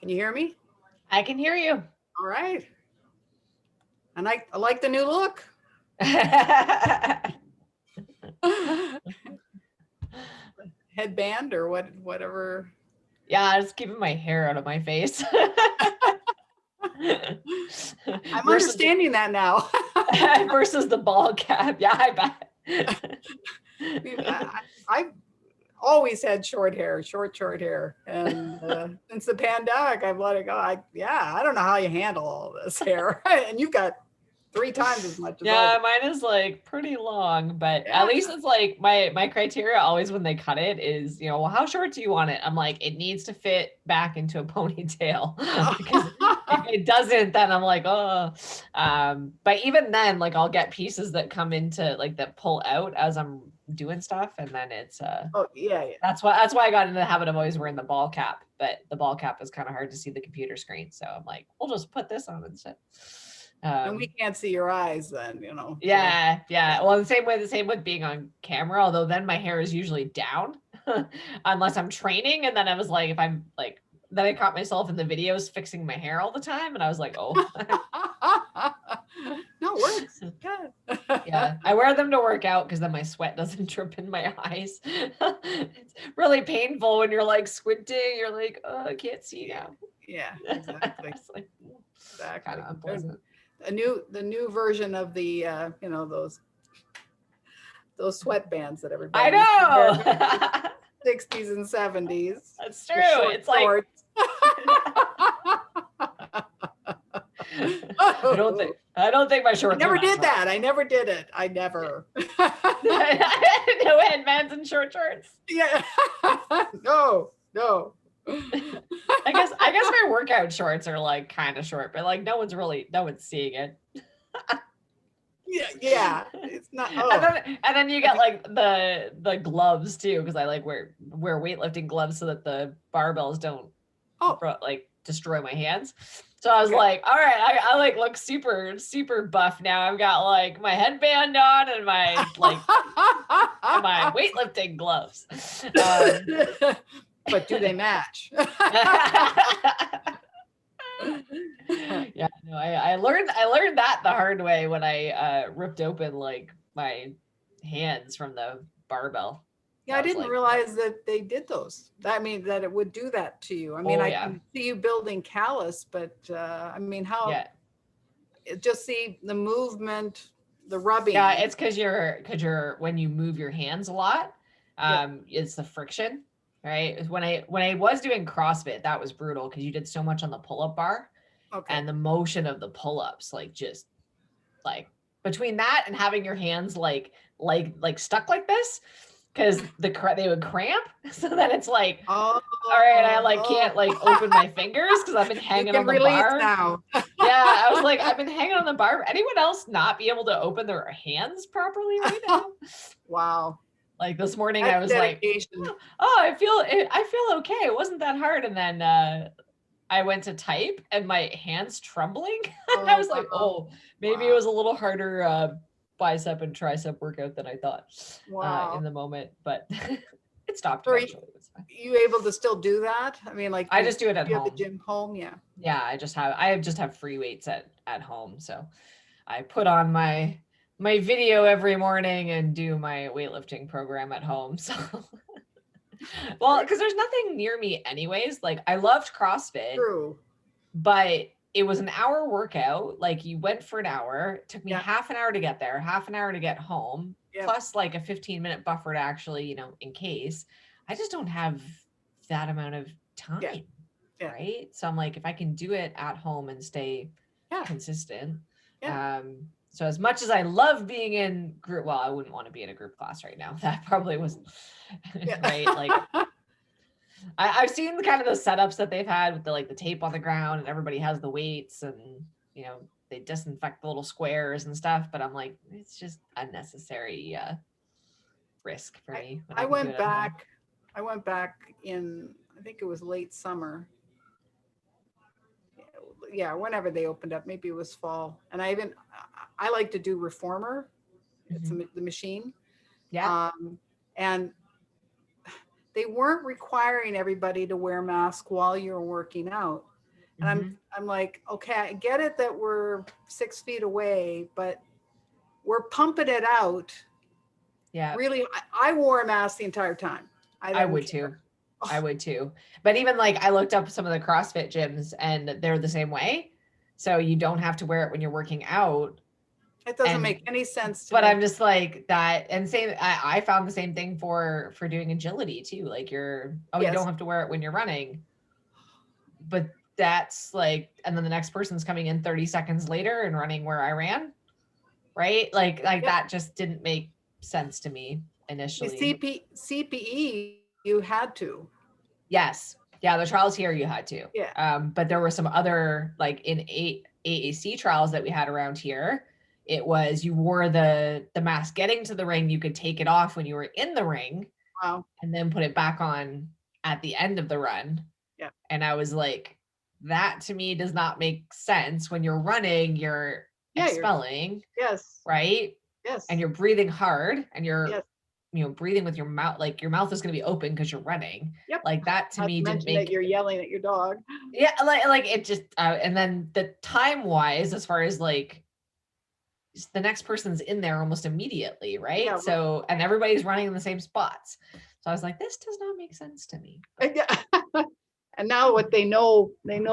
Can you hear me? I can hear you. All right. And I like the new look. Headband or whatever. Yeah, I was keeping my hair out of my face. I'm understanding that now. Versus the ball cap. Yeah, I bet. I've always had short hair, short hair. And since the pandemic, I've let it go. I don't know how you handle all this hair. And you've got 3 times as much as Yeah, mine is like pretty long, but at least it's like my criteria always when they cut it is, well, how short do you want it? I'm like, it needs to fit back into a ponytail because if it doesn't, then I'm like, oh. But even then, like I'll get pieces that come into like that pull out as I'm doing stuff, and then it's oh yeah. That's why I got into the habit of always wearing the ball cap, but the ball cap is kind of hard to see the computer screen, so I'm like, we'll just put this on instead. And we can't see your eyes then, Yeah, so. Yeah. Well, the same with being on camera, although then my hair is usually down unless I'm training. And then I was like, if I'm like, then I caught myself in the videos fixing my hair all the time. And I was like, oh. No, it works. Good. Yeah. I wear them to work out because then my sweat doesn't drip in my eyes. It's really painful when you're like squinting. You're like, oh, I can't see now. Yeah, exactly. Like, exactly. Kind of unpleasant. The new version of the those sweatbands that everybody I know 60s and 70s. That's true. It's like I don't think my shorts. I never did that. I never did it. I never. No headbands and short shorts. Yeah. No. I guess my workout shorts are like kind of short, but like no one's seeing it. Yeah. It's not. Oh. And then you get like the gloves too, because I like wear weightlifting gloves so that the barbells don't like destroy my hands. So I was like, all right, I like look super buff now. I've got like my headband on and my like and my weightlifting gloves. But do they match? Yeah, no, I learned that the hard way when I ripped open like my hands from the barbell. Yeah, I didn't realize that they did those. I mean, that it would do that to you. I mean, I can see you building callus, but I mean, how? Yeah. Just see the movement, the rubbing. Yeah, it's because you're when you move your hands a lot, it's the friction, right? When I was doing CrossFit, that was brutal because you did so much on the pull-up bar, and the motion of the pull-ups, like just like between that and having your hands like stuck like this. Because they would cramp, so then it's like, all right, I like can't like open my fingers because I've been hanging on the bar. Now. Yeah, I was like, I've been hanging on the bar. Anyone else not be able to open their hands properly right now? Wow. Like this morning, I was dedication. Like, oh, I feel okay. It wasn't that hard, and then I went to type, and my hands trembling. I was like, oh, maybe it was a little harder. Bicep and tricep workout than I thought in the moment, but it stopped eventually. It was fine. You able to still do that? I mean, like I just do it at home. You have the gym home, yeah. Yeah, I just have free weights at home, so I put on my video every morning and do my weightlifting program at home. So, well, because there's nothing near me anyways. Like I loved CrossFit, true, but it was an hour workout. Like you went for an hour, it took me half an hour to get there, half an hour to get home, plus like a 15-minute buffer to actually, in case. I just don't have that amount of time, right? So I'm like, if I can do it at home and stay consistent. So as much as I love being in group, well, I wouldn't want to be in a group class right now. That probably was right. Like I've seen kind of the setups that they've had with the tape on the ground and everybody has the weights and, they disinfect the little squares and stuff, but I'm like, it's just unnecessary risk for me. I went back in, I think it was late summer. Yeah, whenever they opened up, maybe it was fall. And I like to do reformer. It's the machine. Yeah. And they weren't requiring everybody to wear masks while you're working out. And Mhm. I'm like, okay, I get it that we're 6 feet away, but we're pumping it out. Yeah, Really, I wore a mask the entire time. I I don't would care. too. I would too. But even like I looked up some of the CrossFit gyms and they're the same way. So you don't have to wear it when you're working out. It doesn't And make any sense to but me. I'm just like that and same I found the same thing for doing agility too. Like you don't Yes, have to wear it when you're running. But that's like and then the next person's coming in 30 seconds later and running where I ran, right? Like yep. that just didn't make sense to me The initially. CPE, you had to. Yes. Yeah, the trials here you had to. Yeah. But there were some other like in AAC trials that we had around here. It was you wore the mask getting to the ring, you could take it off when you were in the ring Wow. and then put it back on at the end of the run. Yeah. And I was like, that to me does not make sense. When you're running, you're Yeah. expelling, Yes. right? And Yes. you're breathing hard and you're Yes. breathing with your mouth, like your mouth is going to be open because you're running. Yep. Like that to Not me to didn't mention that make you're yelling at your dog. yeah, like it just and then the time wise as far as like the next person's in there almost immediately, Yeah. right? So and everybody's running in the same spots. So I was like, this does not make sense to me. But And now what they know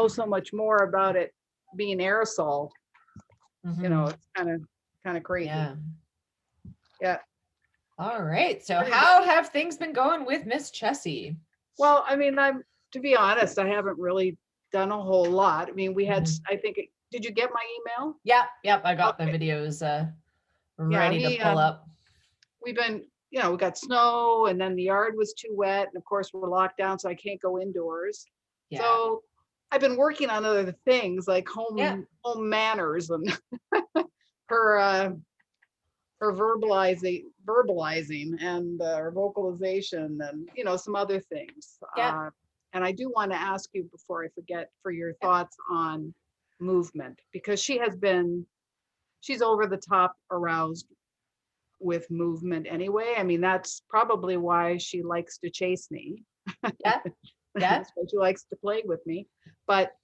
so much more about it being aerosol. mhm, It's kind of crazy. yeah. Yeah. All right. So Pretty how have things been going with Miss Chessie? Well, I mean, to be honest, I haven't really done a whole lot. I mean, we had, Mhm. I think, did you get my email? Yep, I got the Okay. videos Yeah, ready to pull up. we've been, we got snow and then the yard was too wet. And of course, we're locked down, so I can't go indoors. Yeah. So I've been working on other things like Yeah. home manners and her, uh, her verbalizing and her vocalization and some other things. Yeah. And I do want to ask you before I forget for your Yeah. thoughts on movement because she's over the top aroused with movement anyway. I mean, that's probably why she likes to chase me. Yeah. Yeah. That's why she likes to play with me. But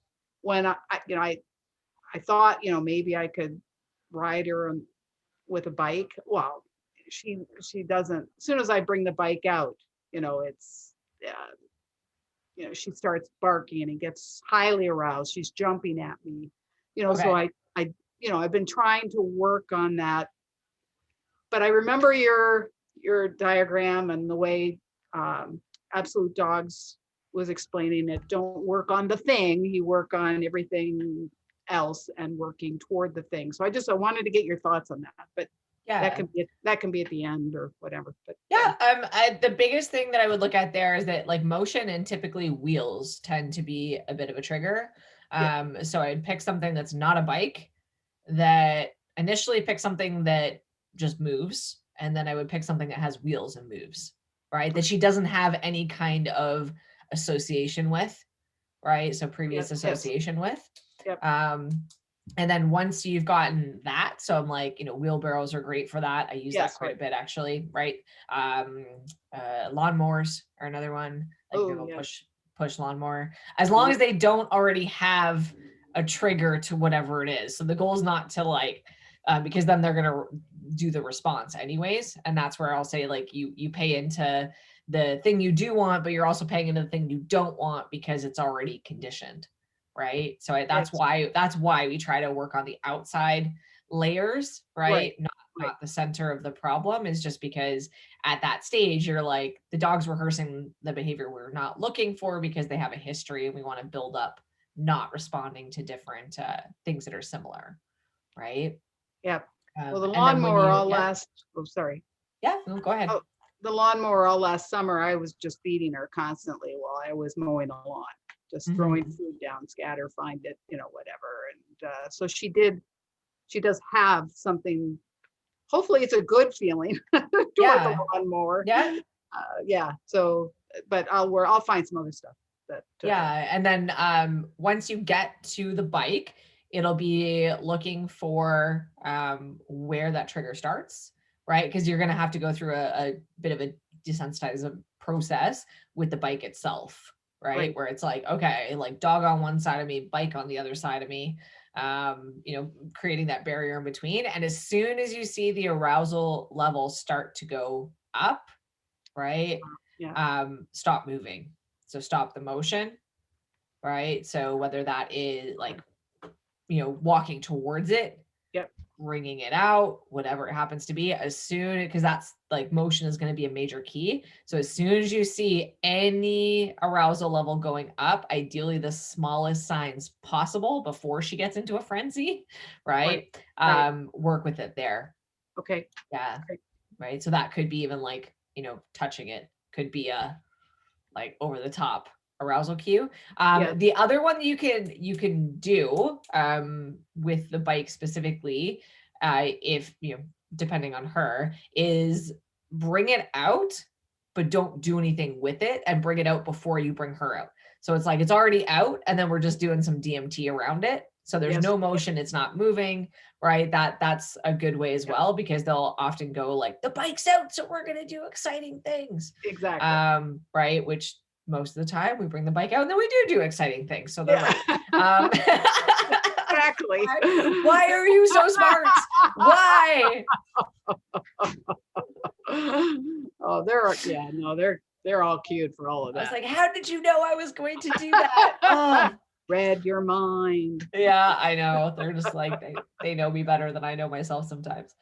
when I thought, maybe I could ride her with a bike. Well, she doesn't. As soon as I bring the bike out, it's she starts barking and gets highly aroused. She's jumping at me, so Okay. I I've been trying to work on that. But I remember your diagram and the way Absolute Dogs was explaining it. Don't work on the thing, you work on everything else and working toward the thing. So I wanted to get your thoughts on that. But Yeah. that can be at the end or whatever. But Yeah, the biggest thing that I would look at there is that like motion and typically wheels tend to be a bit of a trigger. yeah, So I'd pick something that's not a bike, that initially pick something that just moves, and then I would pick something that has wheels and moves, right? That she doesn't have any kind of association with, right? So previous yes, association with. yep, Um, and then once you've gotten that, so I'm like, wheelbarrows are great for that. I use that yes, quite yes. a bit actually, right? Um, lawnmowers are another one. Like Oh go yes, push lawnmower, as long yeah, as they don't already have a trigger to whatever it is. So the goal is not to like, because then they're gonna do the response anyways, and that's where I'll say like you pay into the thing you do want, but you're also paying into the thing you don't want because it's already conditioned, right? So yes, that's why we try to work on the outside layers, right, right? right, Not the center of the problem, is just because at that stage you're like the dog's rehearsing the behavior we're not looking for because they have a history and we want to build up not responding to different things that are similar, right? yeah. Well, the And then when lawnmower you all yeah last. Oh, sorry. no, go ahead. Oh, the lawnmower all last summer, I was just feeding her constantly while I was mowing the lawn, just throwing Hmm. food down, scatter, find it, whatever. And so she does have something. Hopefully, it's a good feeling toward the Yeah. lawnmower. Yeah. Yeah. So, but I'll find some other stuff that. Yeah, and then once you get to the bike, it'll be looking for where that trigger starts, right? Because you're going to have to go through a bit of a desensitizing process with the bike itself, right? Where it's like, okay, like dog on one side of me, bike on the other side of me, creating that barrier in between. And as soon as you see the arousal level start to go up, right? Stop moving. So stop the motion, right? So whether that is like, walking towards it, bringing it out, whatever it happens to be, as soon, because that's like motion is going to be a major key. So as soon as you see any arousal level going up, ideally the smallest signs possible before she gets into a frenzy, right? Work with it there. Okay. Yeah. Right. So that could be even like, touching it could be a like over the top arousal cue. The other one you can do with the bike specifically, if depending on her, is bring it out, but don't do anything with it, and bring it out before you bring her out. So it's like it's already out, and then we're just doing some DMT around it. So there's no motion, it's not moving, right? That's a good way as well, because they'll often go like, the bike's out, so we're gonna do exciting things. Exactly. Right, which most of the time we bring the bike out and then we do exciting things. So they're right. Exactly. Why are you so smart? Why? Oh, they're all cute for all of that. I was like, how did you know I was going to do that? Oh. Read your mind. Yeah, I know. They're just like, they know me better than I know myself sometimes.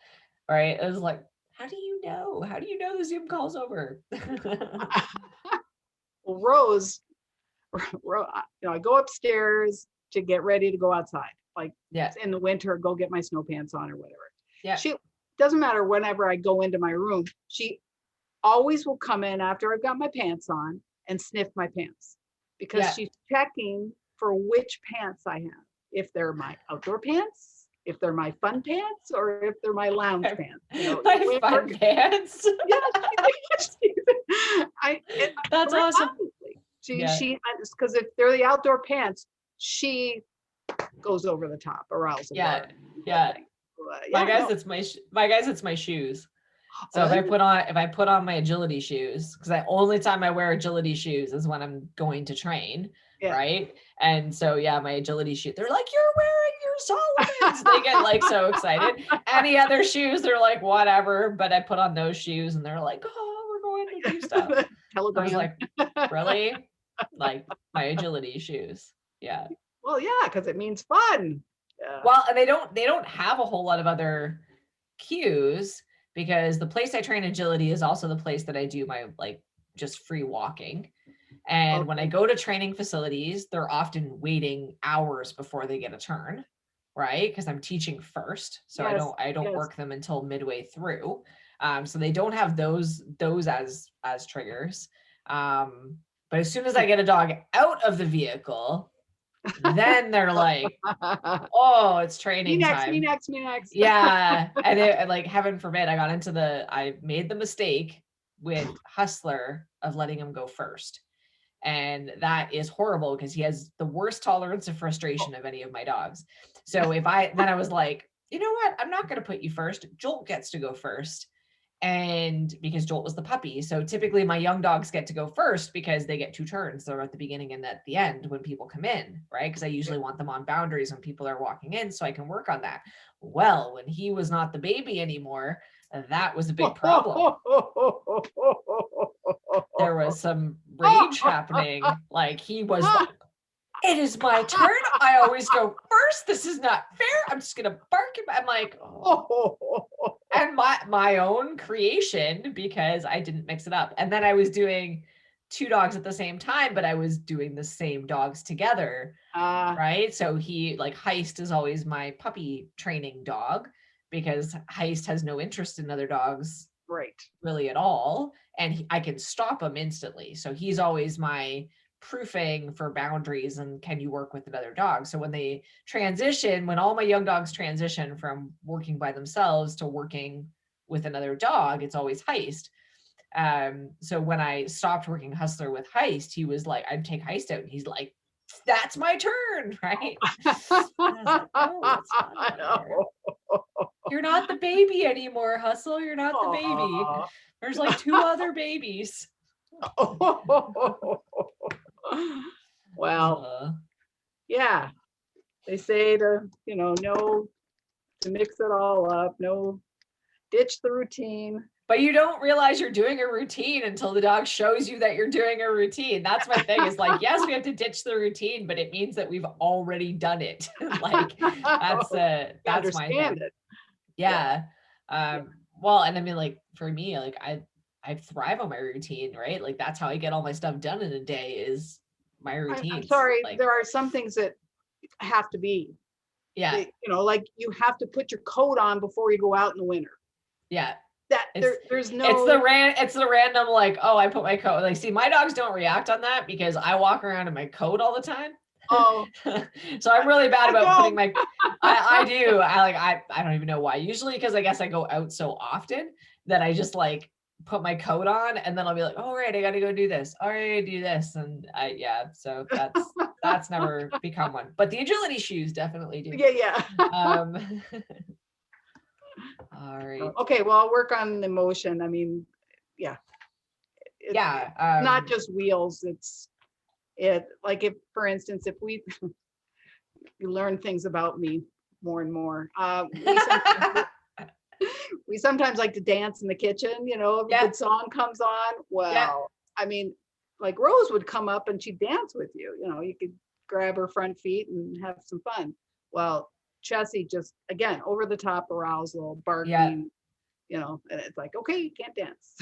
Right. It was like, how do you know? How do you know the Zoom call's over? Well, Rose, I go upstairs to get ready to go outside. Like in the winter, go get my snow pants on or whatever. Yeah. She doesn't matter whenever I go into my room. She always will come in after I've got my pants on and sniff my pants, because she's checking for which pants I have. If they're my outdoor pants, if they're my fun pants, or if they're my lounge pants. My fun pants. That's awesome. She because if they're the outdoor pants, she goes over the top, arousal. Yeah. My guys, it's my shoes. So if I put on my agility shoes, because the only time I wear agility shoes is when I'm going to train, right? And so my agility shoes, they're like, you're wearing your Solomons. They get like so excited. Any other shoes, they're like, whatever. But I put on those shoes and they're like, oh, we're going to do stuff. I was like, really? Like my agility shoes. Yeah. Well, yeah, because it means fun. Well, and they don't have a whole lot of other cues, because the place I train agility is also the place that I do my like just free walking. And when I go to training facilities, they're often waiting hours before they get a turn, right? Because I'm teaching first. So I don't work them until midway through. So they don't have those as triggers. But as soon as I get a dog out of the vehicle, then they're like, oh, it's training time. Me next. Yeah. And like, heaven forbid, I made the mistake with Hustler of letting him go first. And that is horrible, because he has the worst tolerance of frustration of any of my dogs. So then I was like, you know what? I'm not going to put you first. Jolt gets to go first. And because Jolt was the puppy. So typically my young dogs get to go first because they get 2 turns. They're at the beginning and at the end when people come in, right? Because I usually want them on boundaries when people are walking in, so I can work on that. Well, when he was not the baby anymore, that was a big problem. There was some rage happening. Like he was like, it is my turn. I always go first. This is not fair. I'm just going to bark. I'm like, oh. And my own creation, because I didn't mix it up. And then I was doing 2 dogs at the same time, but I was doing the same dogs together. Right. So Heist is always my puppy training dog, because Heist has no interest in other dogs. Right. Really at all. And I can stop him instantly. So he's always my proofing for boundaries and can you work with another dog. So when all my young dogs transition from working by themselves to working with another dog, it's always Heist. So when I stopped working Hustler with Heist, he was like, I'd take Heist out and he's like, that's my turn, right? Like, oh, it's not You're not the baby anymore, Hustle. You're not the baby. There's like 2 other babies. Well, yeah, they say to, no, to mix it all up, no, ditch the routine. But you don't realize you're doing a routine until the dog shows you that you're doing a routine. That's my thing, is like, yes, we have to ditch the routine, but it means that we've already done it. Like that's my thing. It. Yeah. Well, and I mean, like for me, like I thrive on my routine, right? Like that's how I get all my stuff done in a day, is my routine. I'm sorry, like, there are some things that have to be. Yeah. Like you have to put your coat on before you go out in the winter. Yeah. There's no. It's the random, like, oh, I put my coat. Like, see, my dogs don't react on that because I walk around in my coat all the time. Oh, so I'm really bad about putting my. I do. I don't even know why. Usually because I guess I go out so often that I just like put my coat on, and then I'll be like, oh, right, I got to go do this. All right, do this, and so that's never become one. But the agility shoes definitely do. Yeah. All right. Okay, well, I'll work on the motion. I mean, yeah. Not just wheels. It's like, if, for instance, if you learn things about me more and more, we sometimes like to dance in the kitchen, if a good song comes on. Well, I mean, like Rose would come up and she'd dance with you, you could grab her front feet and have some fun. Well, Chessie just, again, over the top arousal, barking, and it's like, okay, you can't dance.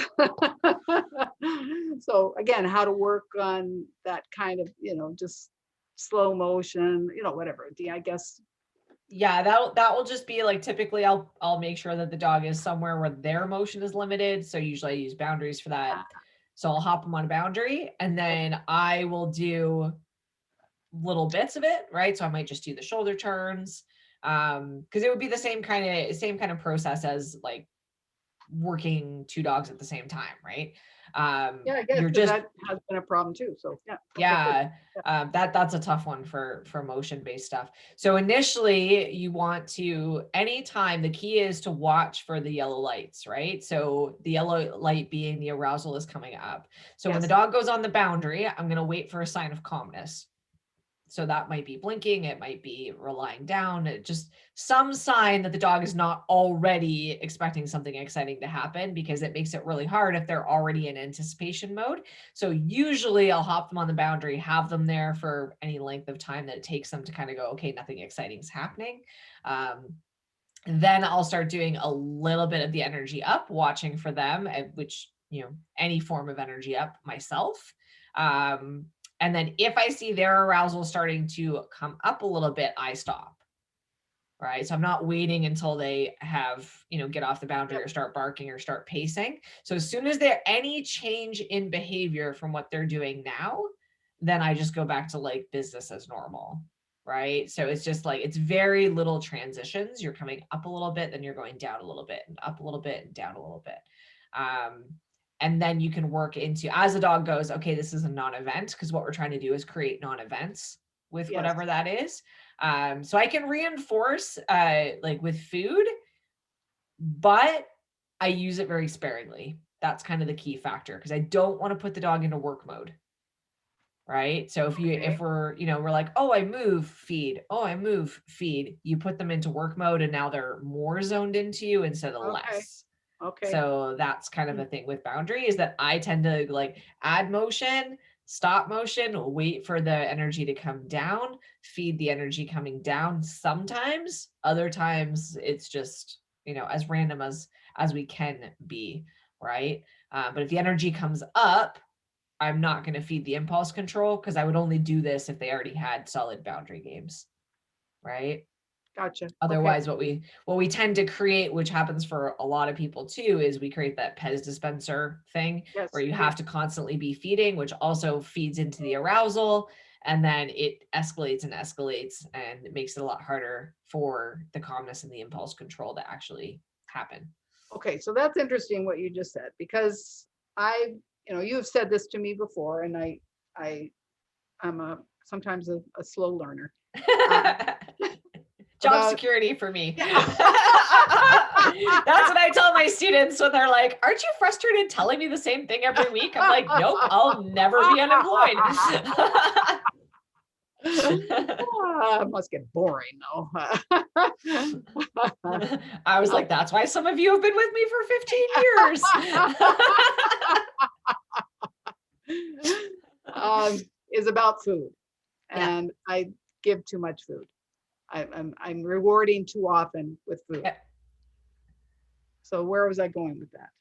So again, how to work on that kind of, just slow motion, whatever. I guess. Yeah, that will just be like, typically I'll make sure that the dog is somewhere where their motion is limited. So usually I use boundaries for that. So I'll hop them on a boundary, and then I will do little bits of it, right? So I might just do the shoulder turns. Because it would be the same kind of process as like working two dogs at the same time, right? I guess that has been a problem too. So that's a tough one for motion-based stuff. So initially you want to, anytime, the key is to watch for the yellow lights, right? So the yellow light being the arousal is coming up. So when the dog goes on the boundary, I'm going to wait for a sign of calmness. So that might be blinking, it might be lying down, just some sign that the dog is not already expecting something exciting to happen, because it makes it really hard if they're already in anticipation mode. So usually I'll hop them on the boundary, have them there for any length of time that it takes them to kind of go, okay, nothing exciting is happening. Then I'll start doing a little bit of the energy up, watching for them, which, any form of energy up myself. And then if I see their arousal starting to come up a little bit, I stop. Right. So I'm not waiting until they have, get off the boundary or start barking or start pacing. So as soon as there's any change in behavior from what they're doing now, then I just go back to like business as normal. Right. So it's just like, it's very little transitions. You're coming up a little bit, then you're going down a little bit, and up a little bit and down a little bit. And then you can work into, as the dog goes, okay, this is a non-event, because what we're trying to do is create non-events with whatever that is. So I can reinforce like with food, but I use it very sparingly. That's kind of the key factor, because I don't want to put the dog into work mode. Right. So if we're, we're like, oh, I move, feed. Oh, I move, feed. You put them into work mode, and now they're more zoned into you instead of less. Okay. So that's kind of a thing with boundary, is that I tend to like add motion, stop motion, wait for the energy to come down, feed the energy coming down. Sometimes, other times it's just, as random as we can be, right? But if the energy comes up, I'm not going to feed the impulse control, because I would only do this if they already had solid boundary games, right? Gotcha. Otherwise, what we tend to create, which happens for a lot of people too, is we create that Pez dispenser thing where you have to constantly be feeding, which also feeds into the arousal, and then it escalates and escalates, and it makes it a lot harder for the calmness and the impulse control to actually happen. Okay, so that's interesting what you just said, because you have said this to me before, and I'm sometimes a slow learner. Job security for me. That's what I tell my students when they're like, aren't you frustrated telling me the same thing every week? I'm like, nope, I'll never be unemployed. It must get boring though. I was like, that's why some of you have been with me for 15 years. Is about food, Yeah. and I give too much food. I'm rewarding too often with food. Yeah. So where was I going with that?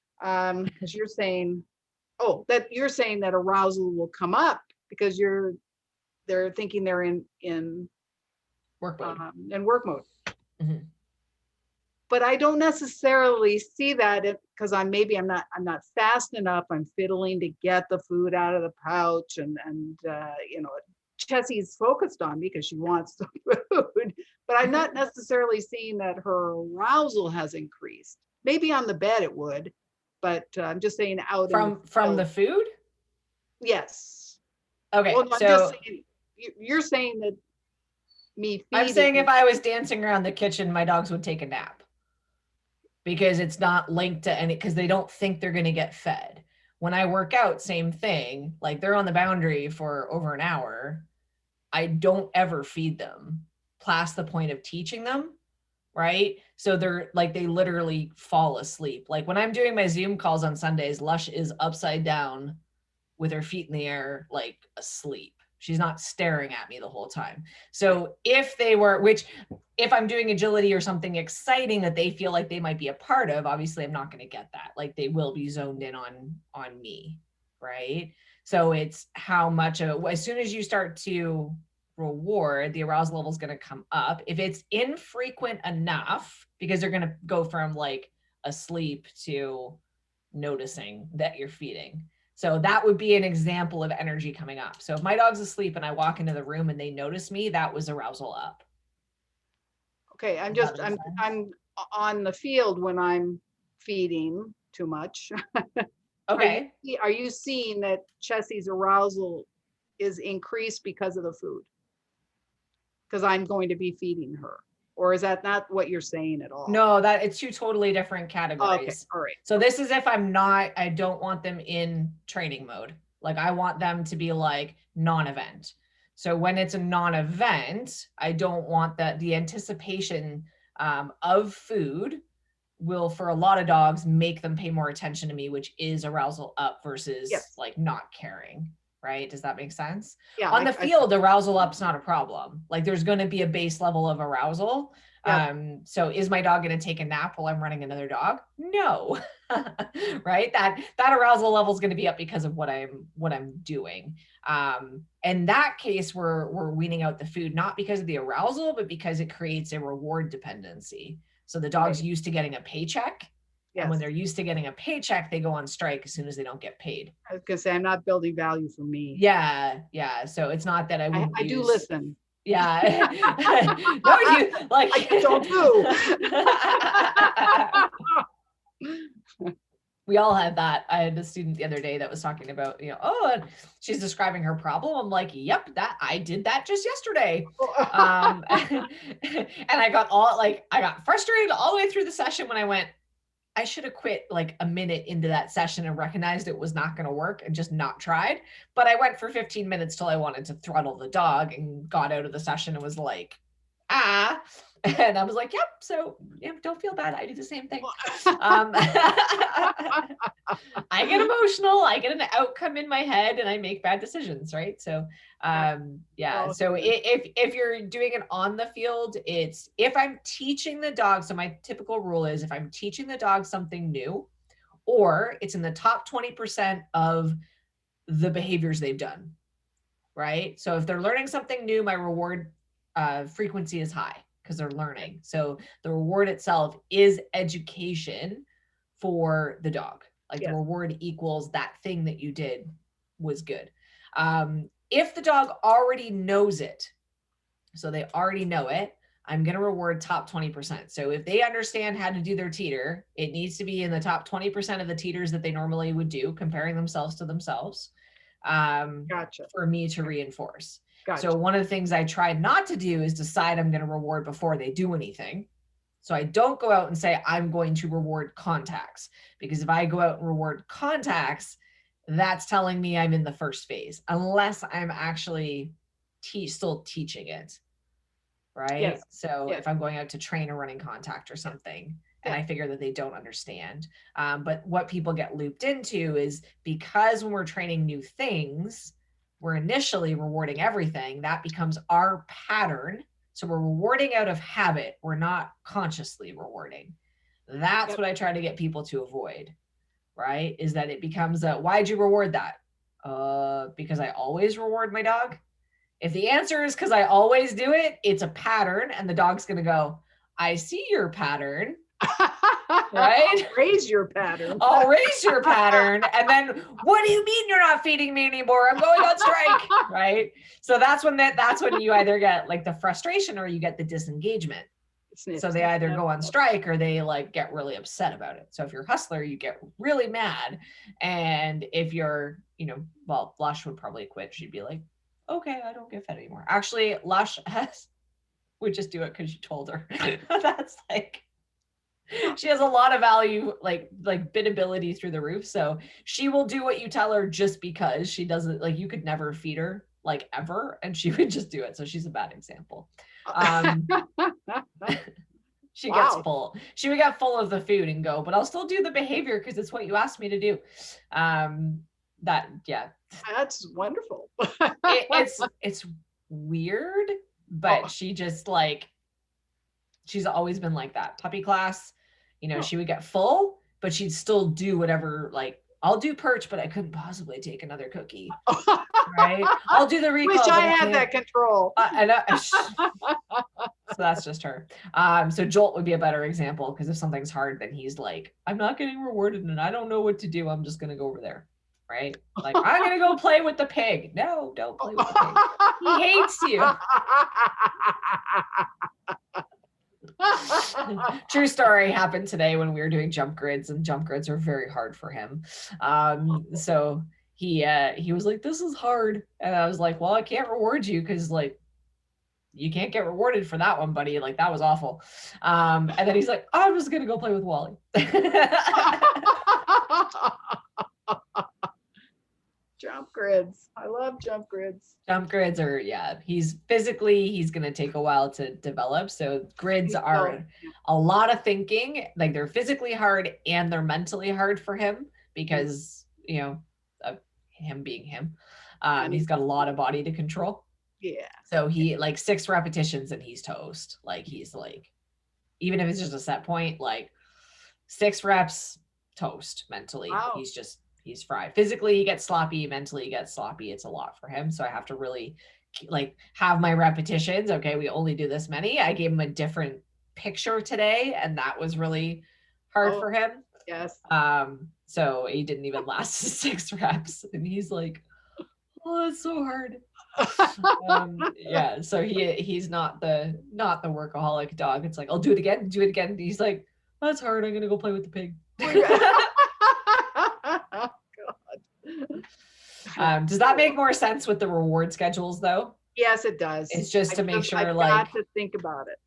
Because you're saying, oh, that you're saying that arousal will come up because they're thinking they're in Work mode. Work mode. Mm-hmm. But I don't necessarily see that because I'm not fast enough. I'm fiddling to get the food out of the pouch, and Chessie's focused on me because she wants the food, but I'm not necessarily seeing that her arousal has increased. Maybe on the bed it would, but I'm just saying out from the food. Yes. Okay, Well, I'm so just saying, you're saying that me feeding. I'm saying if I was dancing around the kitchen, my dogs would take a nap because it's not linked to any, because they don't think they're going to get fed. When I work out, same thing. Like they're on the boundary for over an hour. I don't ever feed them past the point of teaching them. Right. So they're like, they literally fall asleep. Like when I'm doing my Zoom calls on Sundays, Lush is upside down with her feet in the air, like asleep. She's not staring at me the whole time. So if they were, if I'm doing agility or something exciting that they feel like they might be a part of, obviously I'm not going to get that. Like they will be zoned in on me. Right. So it's how much as soon as you start to reward, the arousal level is going to come up. If it's infrequent enough, because they're going to go from like asleep to noticing that you're feeding. So that would be an example of energy coming up. So if my dog's asleep and I walk into the room and they notice me, that was arousal up. Okay, I'm on the field when I'm feeding too much. Okay. Are you seeing that Chessie's arousal is increased because of the food? Because I'm going to be feeding her. Or is that not what you're saying at all? No, that it's two totally different categories. Okay, all right. So this is if I don't want them in training mode. Like I want them to be like non-event. So when it's a non-event, I don't want that the anticipation of food will, for a lot of dogs, make them pay more attention to me, which is arousal up versus like not caring. Right? Does that make sense? Yeah. On the field, arousal up's not a problem. Like there's going to be a base level of arousal. So is my dog going to take a nap while I'm running another dog? No. Right? That arousal level is going to be up because of what I'm doing. In that case, we're weaning out the food, not because of the arousal, but because it creates a reward dependency. So the dog's used to getting a paycheck. Yes. And when they're used to getting a paycheck, they go on strike as soon as they don't get paid. I was going to say, I'm not building value for me. Yeah. Yeah. So it's not that I do listen. Yeah. No, you like. I don't do. We all had that. I had a student the other day that was talking about, and she's describing her problem. I'm like, yep, I did that just yesterday. And I got frustrated all the way through the session when I went, I should have quit like a minute into that session and recognized it was not going to work and just not tried. But I went for 15 minutes till I wanted to throttle the dog and got out of the session and was like, and I was like, yep. So don't feel bad. I do the same thing. I get emotional. I get an outcome in my head and I make bad decisions. Right. So, So if you're doing it on the field, it's if I'm teaching the dog. So my typical rule is if I'm teaching the dog something new, or it's in the top 20% of the behaviors they've done. Right. So if they're learning something new, my reward frequency is high because they're learning. So the reward itself is education for the dog. Like the reward equals that thing that you did was good. If the dog already knows it, so they already know it, I'm going to reward top 20%. So if they understand how to do their teeter, it needs to be in the top 20% of the teeters that they normally would do, comparing themselves to themselves, for me to reinforce. Gotcha. So one of the things I tried not to do is decide I'm going to reward before they do anything. So I don't go out and say, I'm going to reward contacts, because if I go out and reward contacts, that's telling me I'm in the first phase, unless I'm actually still teaching it. Right. Yes. So Yes. if I'm going out to train a running contact or something, and I figure that they don't understand. But what people get looped into is because when we're training new things, we're initially rewarding everything. That becomes our pattern. So we're rewarding out of habit. We're not consciously rewarding. That's what I try to get people to avoid, right? Is that it becomes why'd you reward that? Because I always reward my dog. If the answer is because I always do it, it's a pattern, and the dog's going to go, I see your pattern. Right? I'll raise your pattern. I'll raise your pattern. And then, what do you mean you're not feeding me anymore? I'm going on strike. Right? So that's when you either get like the frustration or you get the disengagement. So they either go on strike or they like get really upset about it. So if you're a hustler, you get really mad. And if you're, well, Lush would probably quit. She'd be like, okay, I don't get fed anymore. Actually, Lush would just do it because you told her. That's like, she has a lot of value, like biddability through the roof. So she will do what you tell her just because she doesn't, like, you could never feed her like ever, and she would just do it. So she's a bad example. She gets full. She would get full of the food and go, but I'll still do the behavior because it's what you asked me to do. That's wonderful. It's weird, but she just like, she's always been like that. Puppy class, she would get full, but she'd still do whatever, like, I'll do perch, but I couldn't possibly take another cookie. Right? I'll do the recall. Wish I had that control. So that's just her. So Jolt would be a better example, because if something's hard, then he's like, I'm not getting rewarded and I don't know what to do. I'm just going to go over there. Right? Like, I'm going to go play with the pig. No, don't play with the pig. He hates you. True story happened today when we were doing jump grids, and jump grids are very hard for him. So he was like, this is hard. And I was like, well, I can't reward you because, like, you can't get rewarded for that one, buddy. Like, that was awful. And then he's like, I'm just going to go play with Wally. Jump grids. I love jump grids. Jump grids are, he's going to take a while to develop. So grids are a lot of thinking. Like, they're physically hard and they're mentally hard for him because, of him being him. He's got a lot of body to control. Yeah. So he, like, 6 repetitions and he's toast. Like, he's like, even if it's just a set point, like 6 reps, toast mentally. Wow. He's fried. Physically, he gets sloppy. Mentally, he gets sloppy. It's a lot for him. So I have to really, like, have my repetitions. Okay, we only do this many. I gave him a different picture today, and that was really hard for him. Yes. So he didn't even last 6 reps, and he's like, "Oh, it's so hard." So he's not the workaholic dog. It's like, I'll do it again. And he's like, that's hard. I'm gonna go play with the pig. Does that make more sense with the reward schedules though? Yes, it does. It's just to make sure, I've got to think about it.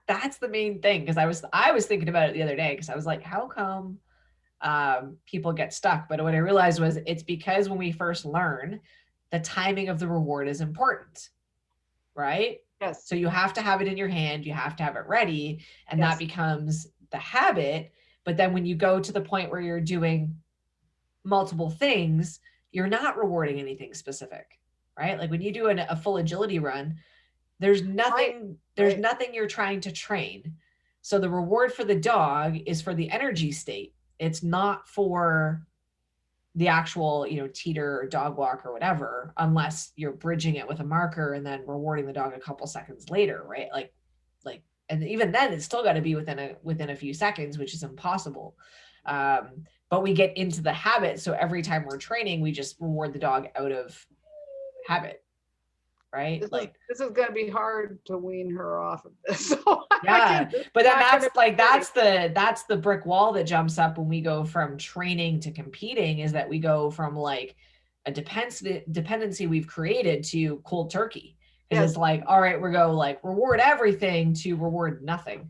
That's the main thing, because I was thinking about it the other day, because I was like, how come people get stuck? But what I realized was it's because when we first learn, the timing of the reward is important, right? Yes. So you have to have it in your hand, you have to have it ready, and that becomes the habit. But then when you go to the point where you're doing multiple things, you're not rewarding anything specific, right? Like when you do a full agility run, there's nothing you're trying to train. So the reward for the dog is for the energy state. It's not for the actual, teeter or dog walk or whatever, unless you're bridging it with a marker and then rewarding the dog a couple seconds later, right? Like, and even then it's still got to be within a few seconds, which is impossible. But we get into the habit. So every time we're training, we just reward the dog out of habit. Right? This is going to be hard to wean her off of this. Yeah. But then that's the brick wall that jumps up when we go from training to competing, is that we go from like a dependency we've created to cold turkey. Because it's like, all right, we're go like reward everything to reward nothing.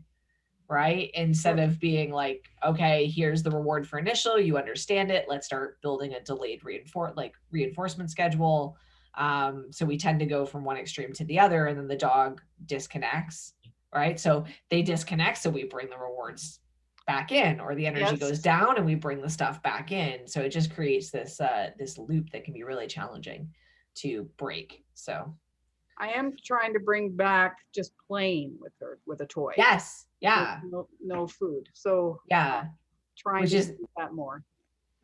Right? Instead of being like, okay, here's the reward for initial, you understand it. Let's start building a delayed reinforcement schedule. So we tend to go from one extreme to the other, and then the dog disconnects, right? So they disconnect, so we bring the rewards back in, or the energy goes down and we bring the stuff back in. So it just creates this this loop that can be really challenging to break. So I am trying to bring back just playing with her with a toy. Yes. Yeah. No food. So yeah, trying which to is do that more.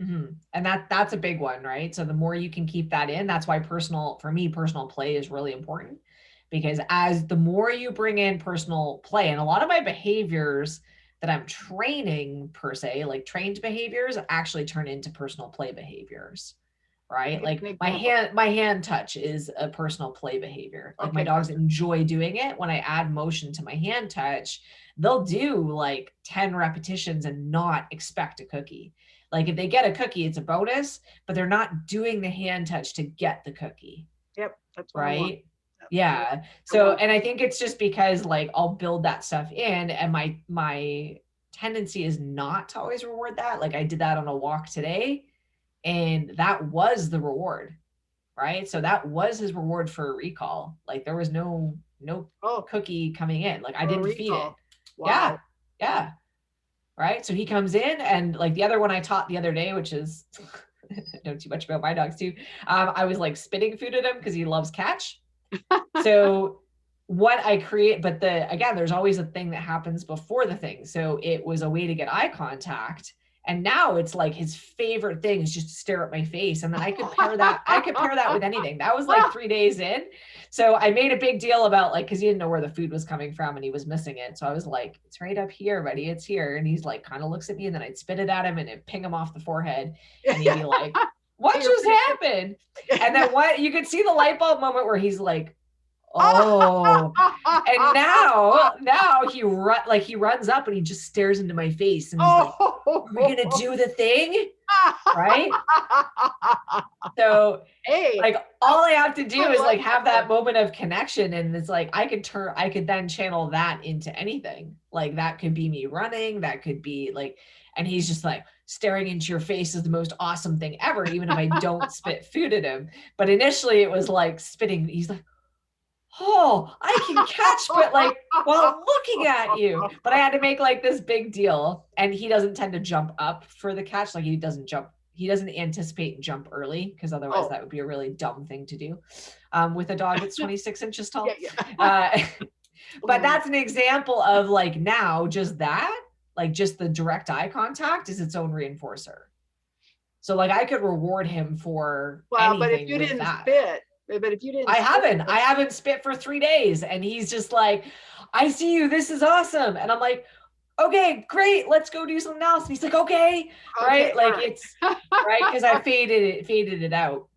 And that's a big one, right? So the more you can keep that in, that's why for me, personal play is really important, because as the more you bring in personal play, and a lot of my behaviors that I'm training per se, like trained behaviors, actually turn into personal play behaviors, right? Like my hand touch is a personal play behavior. Like my dogs enjoy doing it. When I add motion to my hand touch, they'll do like 10 repetitions and not expect a cookie. Like if they get a cookie, it's a bonus, but they're not doing the hand touch to get the cookie. Yep. That's what right. Yeah. So, and I think it's just because like I'll build that stuff in, and my tendency is not to always reward that. Like I did that on a walk today, and that was the reward, right? So that was his reward for a recall. Like there was no cookie coming in. Like I didn't feed it. Wow. Yeah. Right. So he comes in, and like the other one I taught the other day, which is I know too much about my dogs too. I was like spitting food at him because he loves catch. So what I create, but again, there's always a thing that happens before the thing. So it was a way to get eye contact. And now it's like his favorite thing is just to stare at my face. And then I could pair that with anything. That was like 3 days in. So I made a big deal about like, cause he didn't know where the food was coming from and he was missing it. So I was like, it's right up here, buddy. It's here. And he's like, kind of looks at me, and then I'd spit it at him and it'd ping him off the forehead. And he'd be like, what just happened? And then you could see the light bulb moment where he's like, oh, and now he runs up and he just stares into my face and he's like, we're gonna do the thing, right? So like all I have to do is like have that moment of connection, and it's like I could then channel that into anything. Like that could be me running, that could be like, and he's just like staring into your face is the most awesome thing ever, even if I don't spit food at him. But initially it was like spitting. He's like, oh, I can catch, but like while looking at you. But I had to make like this big deal. And he doesn't tend to jump up for the catch. Like he doesn't anticipate and jump early, because otherwise that would be a really dumb thing to do with a dog that's 26 inches tall. But that's an example of like now just that, like just the direct eye contact is its own reinforcer. So like I could reward him for anything. But if you didn't spit, but if you didn't, I haven't spit for 3 days, and he's just like, I see you, this is awesome. And I'm like, okay, great, let's go do something else. And he's like, okay, right? Like it's right, because I faded it out.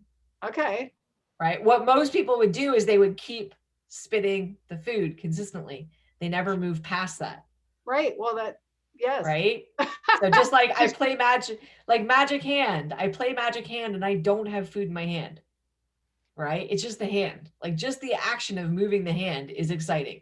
Okay. Right. What most people would do is they would keep spitting the food consistently. They never move past that. Right. Well, yes. Right. So just like I play magic hand. I play magic hand and I don't have food in my hand. Right. It's just the hand. Like just the action of moving the hand is exciting.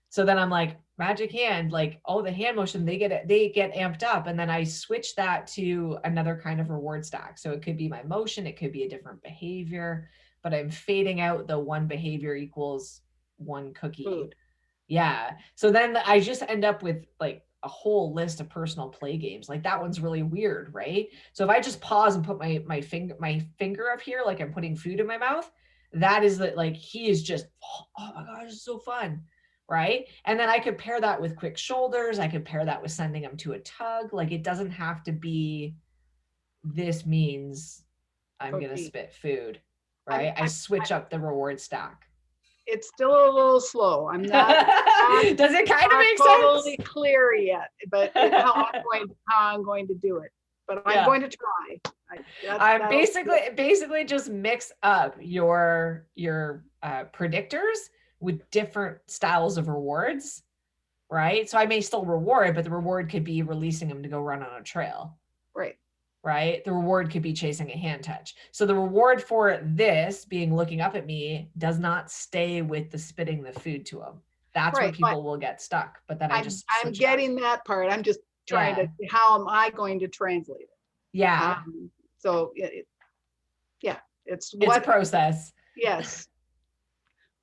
So then I'm like, magic hand, like, oh, the hand motion, they get amped up. And then I switch that to another kind of reward stack. So it could be my motion, it could be a different behavior, but I'm fading out the one behavior equals one cookie. Food. Yeah. So then I just end up with like a whole list of personal play games. Like that one's really weird, right? So if I just pause and put my finger up here, like I'm putting food in my mouth, that is like, he is just, oh my gosh, it's so fun. Right. And then I could pair that with quick shoulders. I could pair that with sending them to a tug. Like it doesn't have to be, this means I'm going to spit food. Right. I switch up the reward stack. It's still a little slow. I'm not. Does it kind of make totally sense? Clear yet, but how I'm going to do it. But I'm going to try. I'm basically just mix up your predictors with different styles of rewards, right? So I may still reward, but the reward could be releasing them to go run on a trail. Right. Right. The reward could be chasing a hand touch. So the reward for this being looking up at me does not stay with the spitting the food to them. That's where people will get stuck. But then I'm getting that part. I'm just trying to, how am I going to translate it? Yeah. So it's a process. Yes.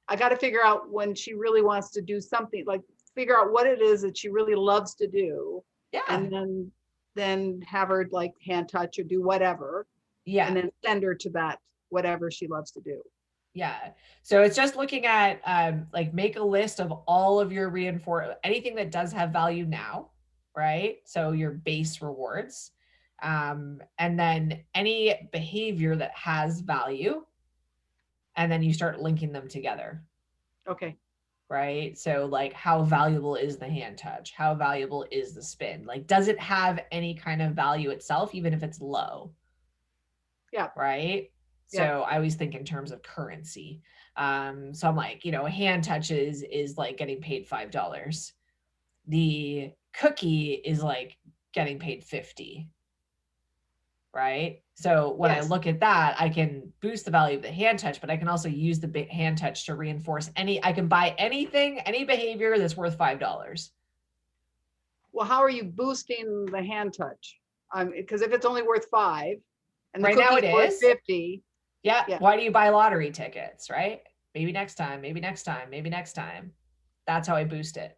I got to figure out when she really wants to do something, like figure out what it is that she really loves to do. Yeah. And then have her like hand touch or do whatever. Yeah. And then send her to that, whatever she loves to do. Yeah. So it's just looking at like make a list of all of your anything that does have value now, right? So your base rewards. And then any behavior that has value. And then you start linking them together. Okay. Right. So like how valuable is the hand touch? How valuable is the spin? Like, does it have any kind of value itself, even if it's low? Yeah. Right. So yeah. I always think in terms of currency. So I'm like, you know, a hand touch is like getting paid $5. The cookie is like getting paid 50. Right. So when I look at that, I can boost the value of the hand touch, but I can also use the hand touch to reinforce I can buy anything, any behavior that's worth $5. Well, how are you boosting the hand touch? Because if it's only worth $5 and the right now cookie's worth 50. Yeah. Why do you buy lottery tickets? Right. Maybe next time, maybe next time, maybe next time. That's how I boost it.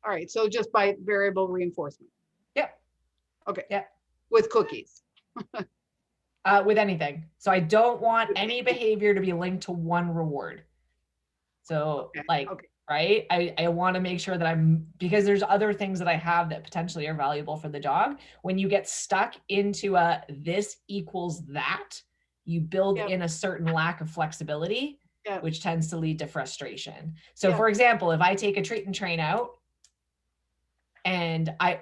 All right. So just by variable reinforcement. Yep. Okay. Yep. With cookies. With anything. So I don't want any behavior to be linked to one reward. So right. I want to make sure that because there's other things that I have that potentially are valuable for the dog. When you get stuck into this equals that, you build in a certain lack of flexibility, which tends to lead to frustration. So for example, if I take a treat and train out, and I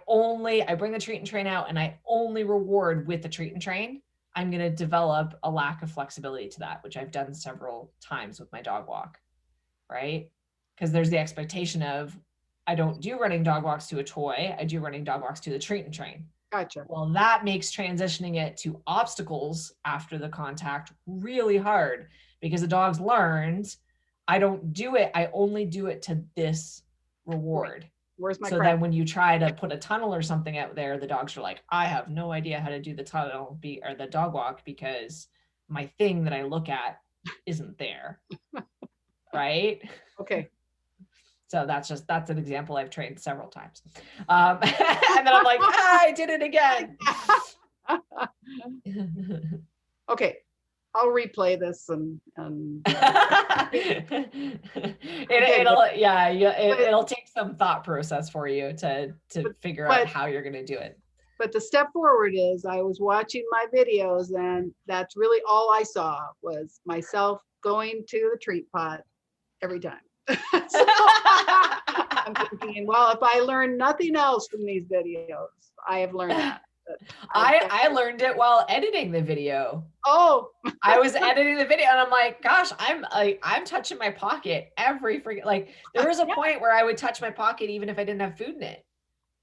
bring the treat and train out and I only reward with the treat and train, I'm going to develop a lack of flexibility to that, which I've done several times with my dog walk, right? Because there's the expectation of, I don't do running dog walks to a toy. I do running dog walks to the treat and train. Gotcha. Well, that makes transitioning it to obstacles after the contact really hard because the dog's learned, I don't do it. I only do it to this reward. Right. Where's my so then when you try to put a tunnel or something out there, the dogs are like, I have no idea how to do the tunnel or the dog walk because my thing that I look at isn't there. Right? Okay. So that's an example I've trained several times. And then I'm like, I did it again. Okay. I'll replay this and it'll take some thought process for you to figure out how you're going to do it. But the step forward is I was watching my videos and that's really all I saw was myself going to the treat pot every time. So I'm thinking, well, if I learn nothing else from these videos, I have learned that. I learned it while editing the video. Oh, I was editing the video and I'm like, gosh, I'm touching my pocket every freaking, like there was a point where I would touch my pocket even if I didn't have food in it.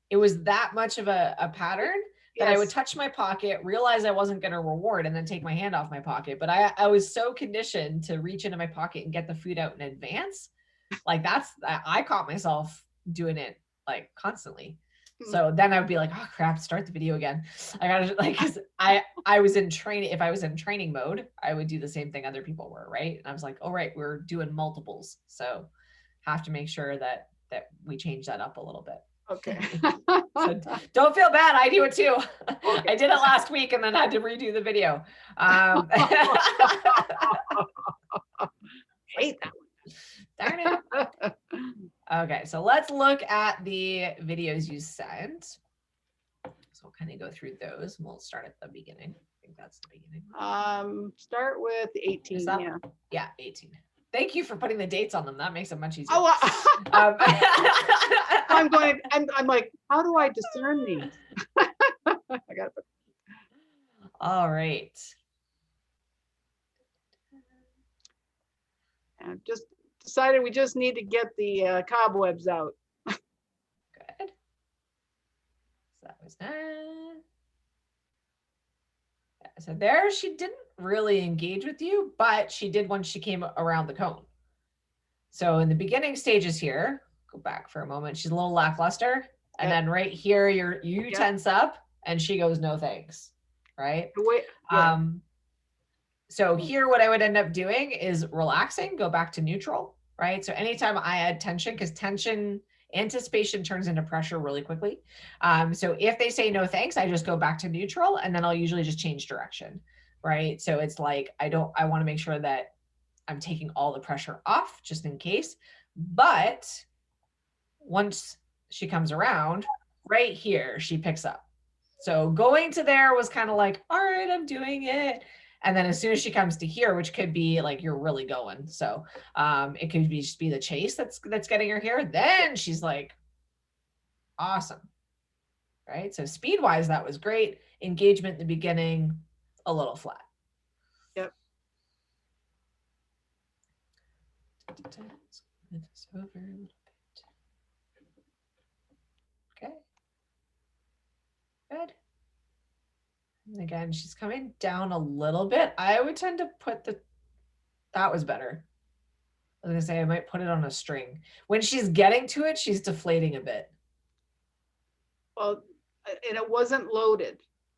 It was that much of a pattern that I would touch my pocket, realize I wasn't going to reward and then take my hand off my pocket. But I was so conditioned to reach into my pocket and get the food out in advance. Like I caught myself doing it like constantly. So then I would be like, oh crap, start the video again. I gotta cause I was in training. If I was in training mode, I would do the same thing other people were, right? And I was like, all right, we're doing multiples. So have to make sure that we change that up a little bit. Okay. So don't feel bad. I do it too. Okay. I did it last week and then had to redo the video. Hate that one. Darn it. Okay, so let's look at the videos you sent. So we'll kind of go through those and we'll start at the beginning. I think that's the beginning. Start with 18. Yeah. Yeah, 18. Thank you for putting the dates on them. That makes it much easier. Oh, I'm like, how do I discern these? I got it. All right. And just decided we just need to get the cobwebs out. Good. So that was that. So there, she didn't really engage with you, but she did once she came around the cone. So in the beginning stages here, go back for a moment. She's a little lackluster. And then right here, you tense up and she goes, no thanks. Right. So here, what I would end up doing is relaxing, go back to neutral, right? So anytime I add tension, because tension, anticipation turns into pressure really quickly. So if they say no thanks, I just go back to neutral, and then I'll usually just change direction, right? So it's like, I want to make sure that I'm taking all the pressure off just in case. But once she comes around, right here, she picks up. So going to there was kind of like, all right, I'm doing it. And then as soon as she comes to here, which could be like, you're really going. So it could be just be the chase that's getting her here. Then she's like, awesome. Right. So speed wise, that was great. Engagement in the beginning, a little flat. Yep. It's over a little bit. Okay. Good. And again, she's coming down a little bit. I would tend to put that was better. I was gonna say I might put it on a string. When she's getting to it, she's deflating a bit. Well, and it wasn't loaded.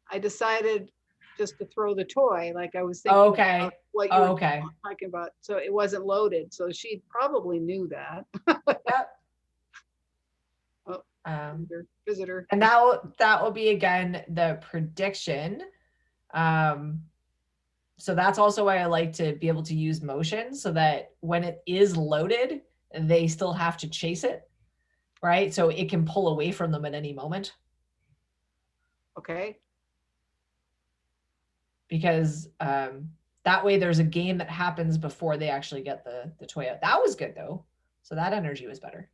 I decided just to throw the toy, like I was thinking Okay. what you were talking about. So it wasn't loaded. So she probably knew that. Yep. Oh, visitor. And that will be again the prediction. So that's also why I like to be able to use motion, so that when it is loaded, they still have to chase it, right? So it can pull away from them at any moment. Okay. Because that way there's a game that happens before they actually get the toy out. That was good though. So that energy was better.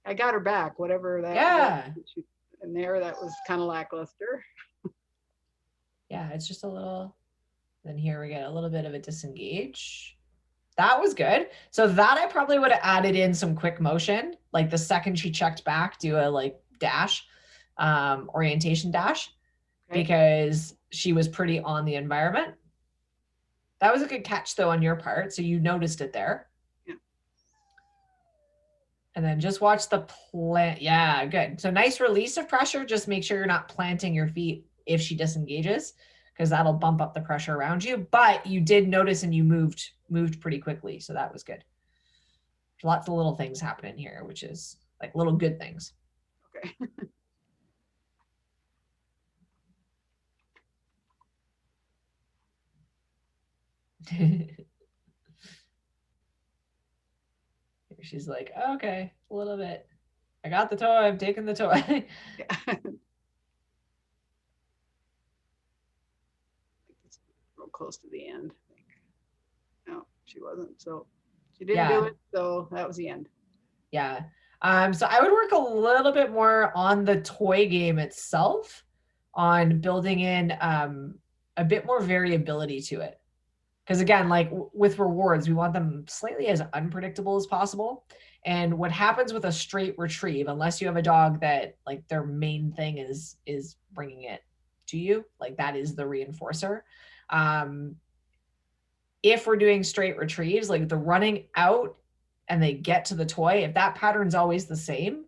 I got her back, whatever that. Yeah. And there, that was kind of lackluster. Yeah, it's just a little. Then here we get a little bit of a disengage. That was good. So that I probably would have added in some quick motion, like the second she checked back, do a like dash, orientation dash, because she was pretty on the environment. That was a good catch though on your part. So you noticed it there. Yeah. And then just watch the plant. Yeah, good. So nice release of pressure. Just make sure you're not planting your feet if she disengages, because that'll bump up the pressure around you. But you did notice and you moved pretty quickly. So that was good. Lots of little things happening here, which is like little good things. Okay. She's like, okay, a little bit. I got the toy. I'm taking the toy. Yeah. It's real close to the end. No, she wasn't. So she didn't do it. So that was the end. Yeah. So I would work a little bit more on the toy game itself, on building in a bit more variability to it. Because again, like with rewards, we want them slightly as unpredictable as possible. And what happens with a straight retrieve, unless you have a dog that like their main thing is bringing it to you, like that is the reinforcer. If we're doing straight retrieves, like the running out and they get to the toy, if that pattern's always the same,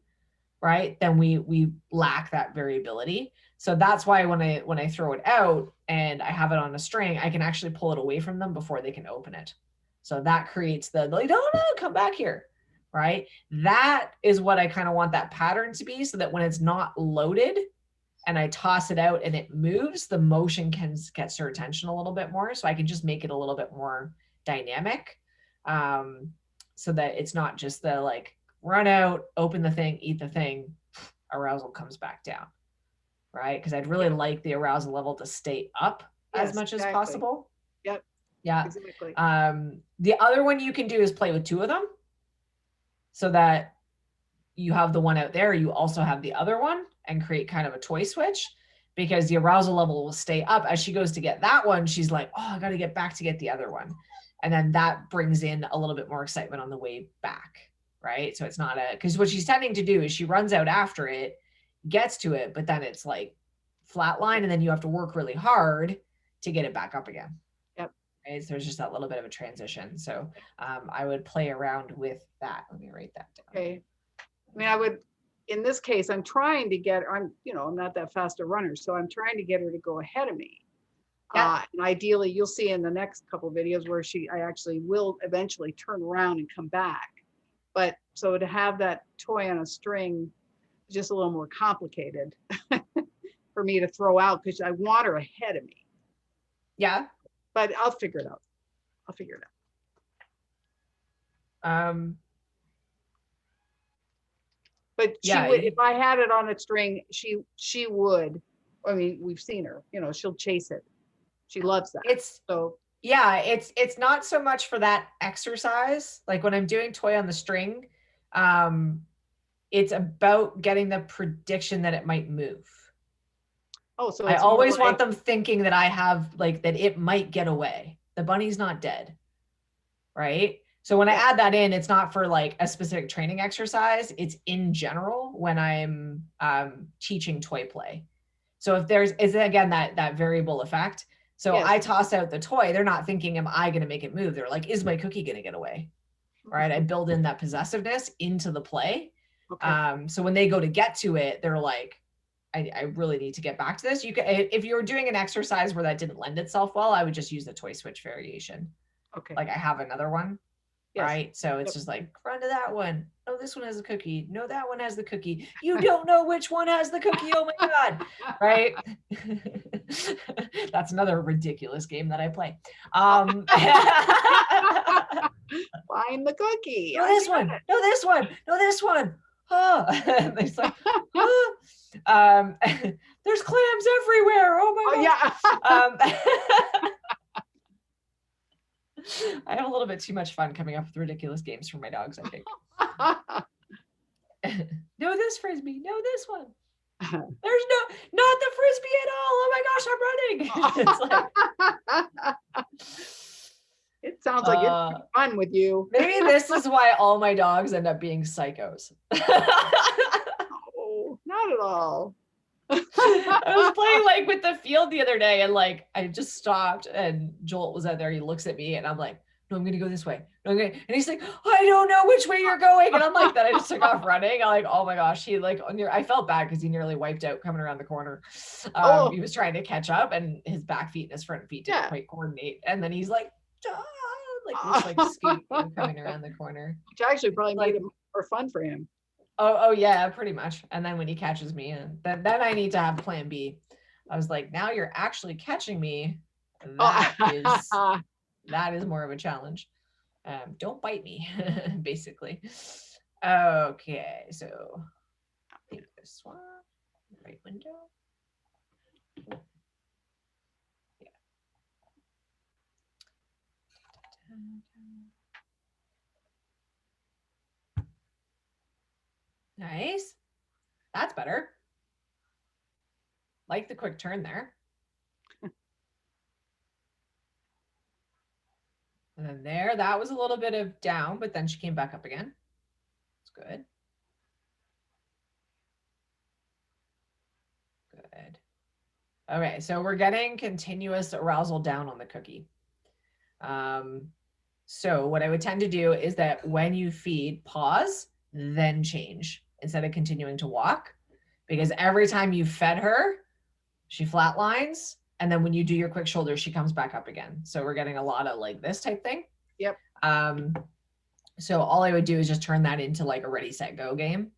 right, then we lack that variability. So that's why when I throw it out and I have it on a string, I can actually pull it away from them before they can open it. So that creates the like, no, come back here, right? That is what I kind of want that pattern to be, so that when it's not loaded and I toss it out and it moves, the motion can get her attention a little bit more. So I can just make it a little bit more dynamic, so that it's not just the like run out, open the thing, eat the thing, arousal comes back down. Right? Because I'd really like the arousal level to stay up as much as possible. Yep. Yeah. Exactly. The other one you can do is play with two of them, so that you have the one out there, you also have the other one, and create kind of a toy switch, because the arousal level will stay up. As she goes to get that one, she's like, oh, I got to get back to get the other one. And then that brings in a little bit more excitement on the way back. Right? So it's not because what she's tending to do is she runs out after it, gets to it, but then it's like flatline, and then you have to work really hard to get it back up again. Yep. Right? So there's just that little bit of a transition. So I would play around with that. Let me write that down. Okay. I mean, I would, in this case, I'm trying to get, I'm not that fast a runner, so I'm trying to get her to go ahead of me. Yeah. And ideally, you'll see in the next couple of videos where I actually will eventually turn around and come back. But so to have that toy on a string is just a little more complicated for me to throw out because I want her ahead of me. Yeah. But I'll figure it out. I'll figure it out. But she would, if I had it on a string, she would. I mean, we've seen her. You know, she'll chase it. She loves that. It's not so much for that exercise. Like when I'm doing toy on the string, it's about getting the prediction that it might move. Oh, so I always want them thinking that I have like that it might get away. The bunny's not dead, right? So when I add that in, it's not for like a specific training exercise. It's in general when I'm teaching toy play. So if is again that variable effect. So I toss out the toy. They're not thinking, am I going to make it move? They're like, is my cookie going to get away? Right? I build in that possessiveness into the play. Okay. So when they go to get to it, they're like, I really need to get back to this. You can, if you were doing an exercise where that didn't lend itself well, I would just use the toy switch variation. Okay. Like I have another one. Yes. Right. So it's just like run to that one. Oh, this one has a cookie. No, that one has the cookie. You don't know which one has the cookie. Oh my God. Right. That's another ridiculous game that I play. Find the cookie. No, this one. No, this one. No, this one. Oh, it's like, oh. There's clams everywhere. Oh my God. Yeah. I have a little bit too much fun coming up with ridiculous games for my dogs, I think. No, this frisbee. No, this one. There's not the frisbee at all. Oh my gosh, I'm running. It's like, it sounds like it's fun with you. Maybe this is why all my dogs end up being psychos. Oh, not at all. I was playing like with the field the other day and like I just stopped and Joel was out there. He looks at me and I'm like, no, I'm gonna go this way. No, I'm gonna... And he's like, I don't know which way you're going. And I'm like, that I just took off running. I'm like, oh my gosh, he like I felt bad because he nearly wiped out coming around the corner. He was trying to catch up and his back feet and his front feet didn't quite coordinate. And then he's like, looks like Scoot coming around the corner. Which actually probably made it more fun for him. Oh yeah, pretty much. And then when he catches me, and then I need to have plan B. I was like, now you're actually catching me. That is more of a challenge. Don't bite me, basically. Okay, so I think this one, right window. Yeah. Nice. That's better. Like the quick turn there. And then there, that was a little bit of down, but then she came back up again. It's good. Good. Okay, so we're getting continuous arousal down on the cookie. So what I would tend to do is that when you feed, pause, then change instead of continuing to walk, because every time you fed her, she flatlines. And then when you do your quick shoulder, she comes back up again. So we're getting a lot of like this type thing. Yep. So all I would do is just turn that into like a ready, set, go game.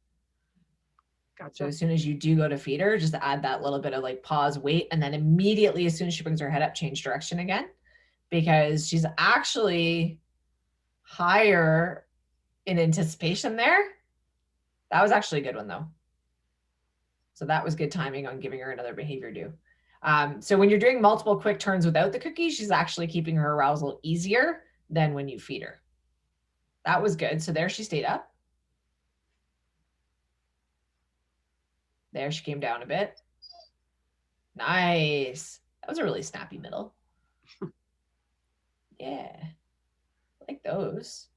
Gotcha. So as soon as you do go to feed her, just add that little bit of like pause, wait, and then immediately as soon as she brings her head up, change direction again, because she's actually higher in anticipation there. That was actually a good one though. So that was good timing on giving her another behavior due. So when you're doing multiple quick turns without the cookie, she's actually keeping her arousal easier than when you feed her. That was good. So there she stayed up. There she came down a bit. Nice. That was a really snappy middle. Yeah. I like those.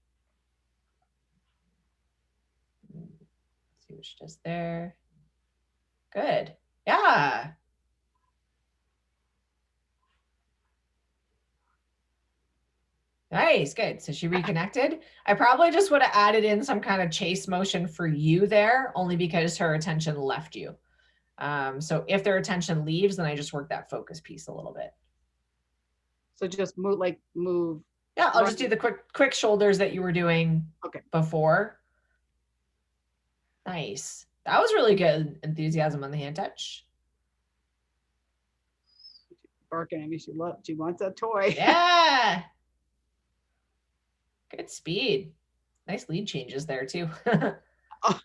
Let's see what she does there. Good. Yeah. Nice, good. So she reconnected. I probably just would have added in some kind of chase motion for you there, only because her attention left you. So if their attention leaves, then I just work that focus piece a little bit. So just move. Yeah, I'll just do the quick shoulders that you were doing before. Nice. That was really good enthusiasm on the hand touch. Barking at me. She wants that toy. Yeah. Good speed. Nice lead changes there too. Oh,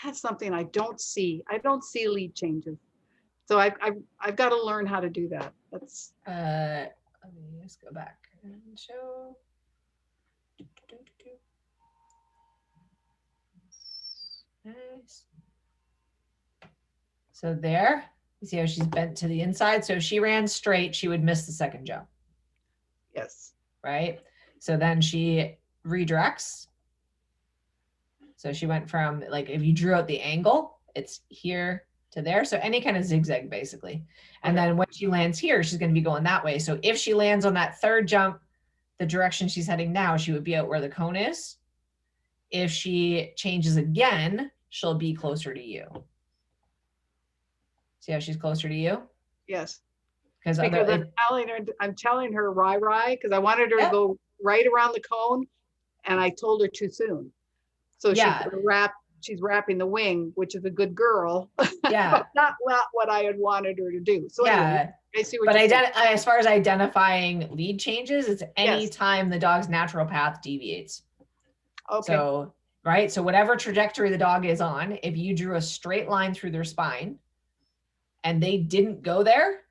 that's something I don't see. I don't see lead changes. So I've got to learn how to do that. That's let me just go back and show. Nice. So there, you see how she's bent to the inside. So if she ran straight, she would miss the second jump. Yes. Right. So then she redirects. So she went from, like, if you drew out the angle, it's here to there. So any kind of zigzag basically. And then when she lands here, she's going to be going that way. So if she lands on that third jump, the direction she's heading now, she would be out where the cone is. If she changes again, she'll be closer to you. See how she's closer to you? Yes. Because I'm telling her rye, because I wanted her to go right around the cone, and I told her too soon. So she's wrapping the wing, which is a good girl. Yeah. But not what I had wanted her to do. So anyway, I see what as far as identifying lead changes, it's any time the dog's natural path deviates. Okay. So, right. So whatever trajectory the dog is on, if you drew a straight line through their spine and they didn't go there,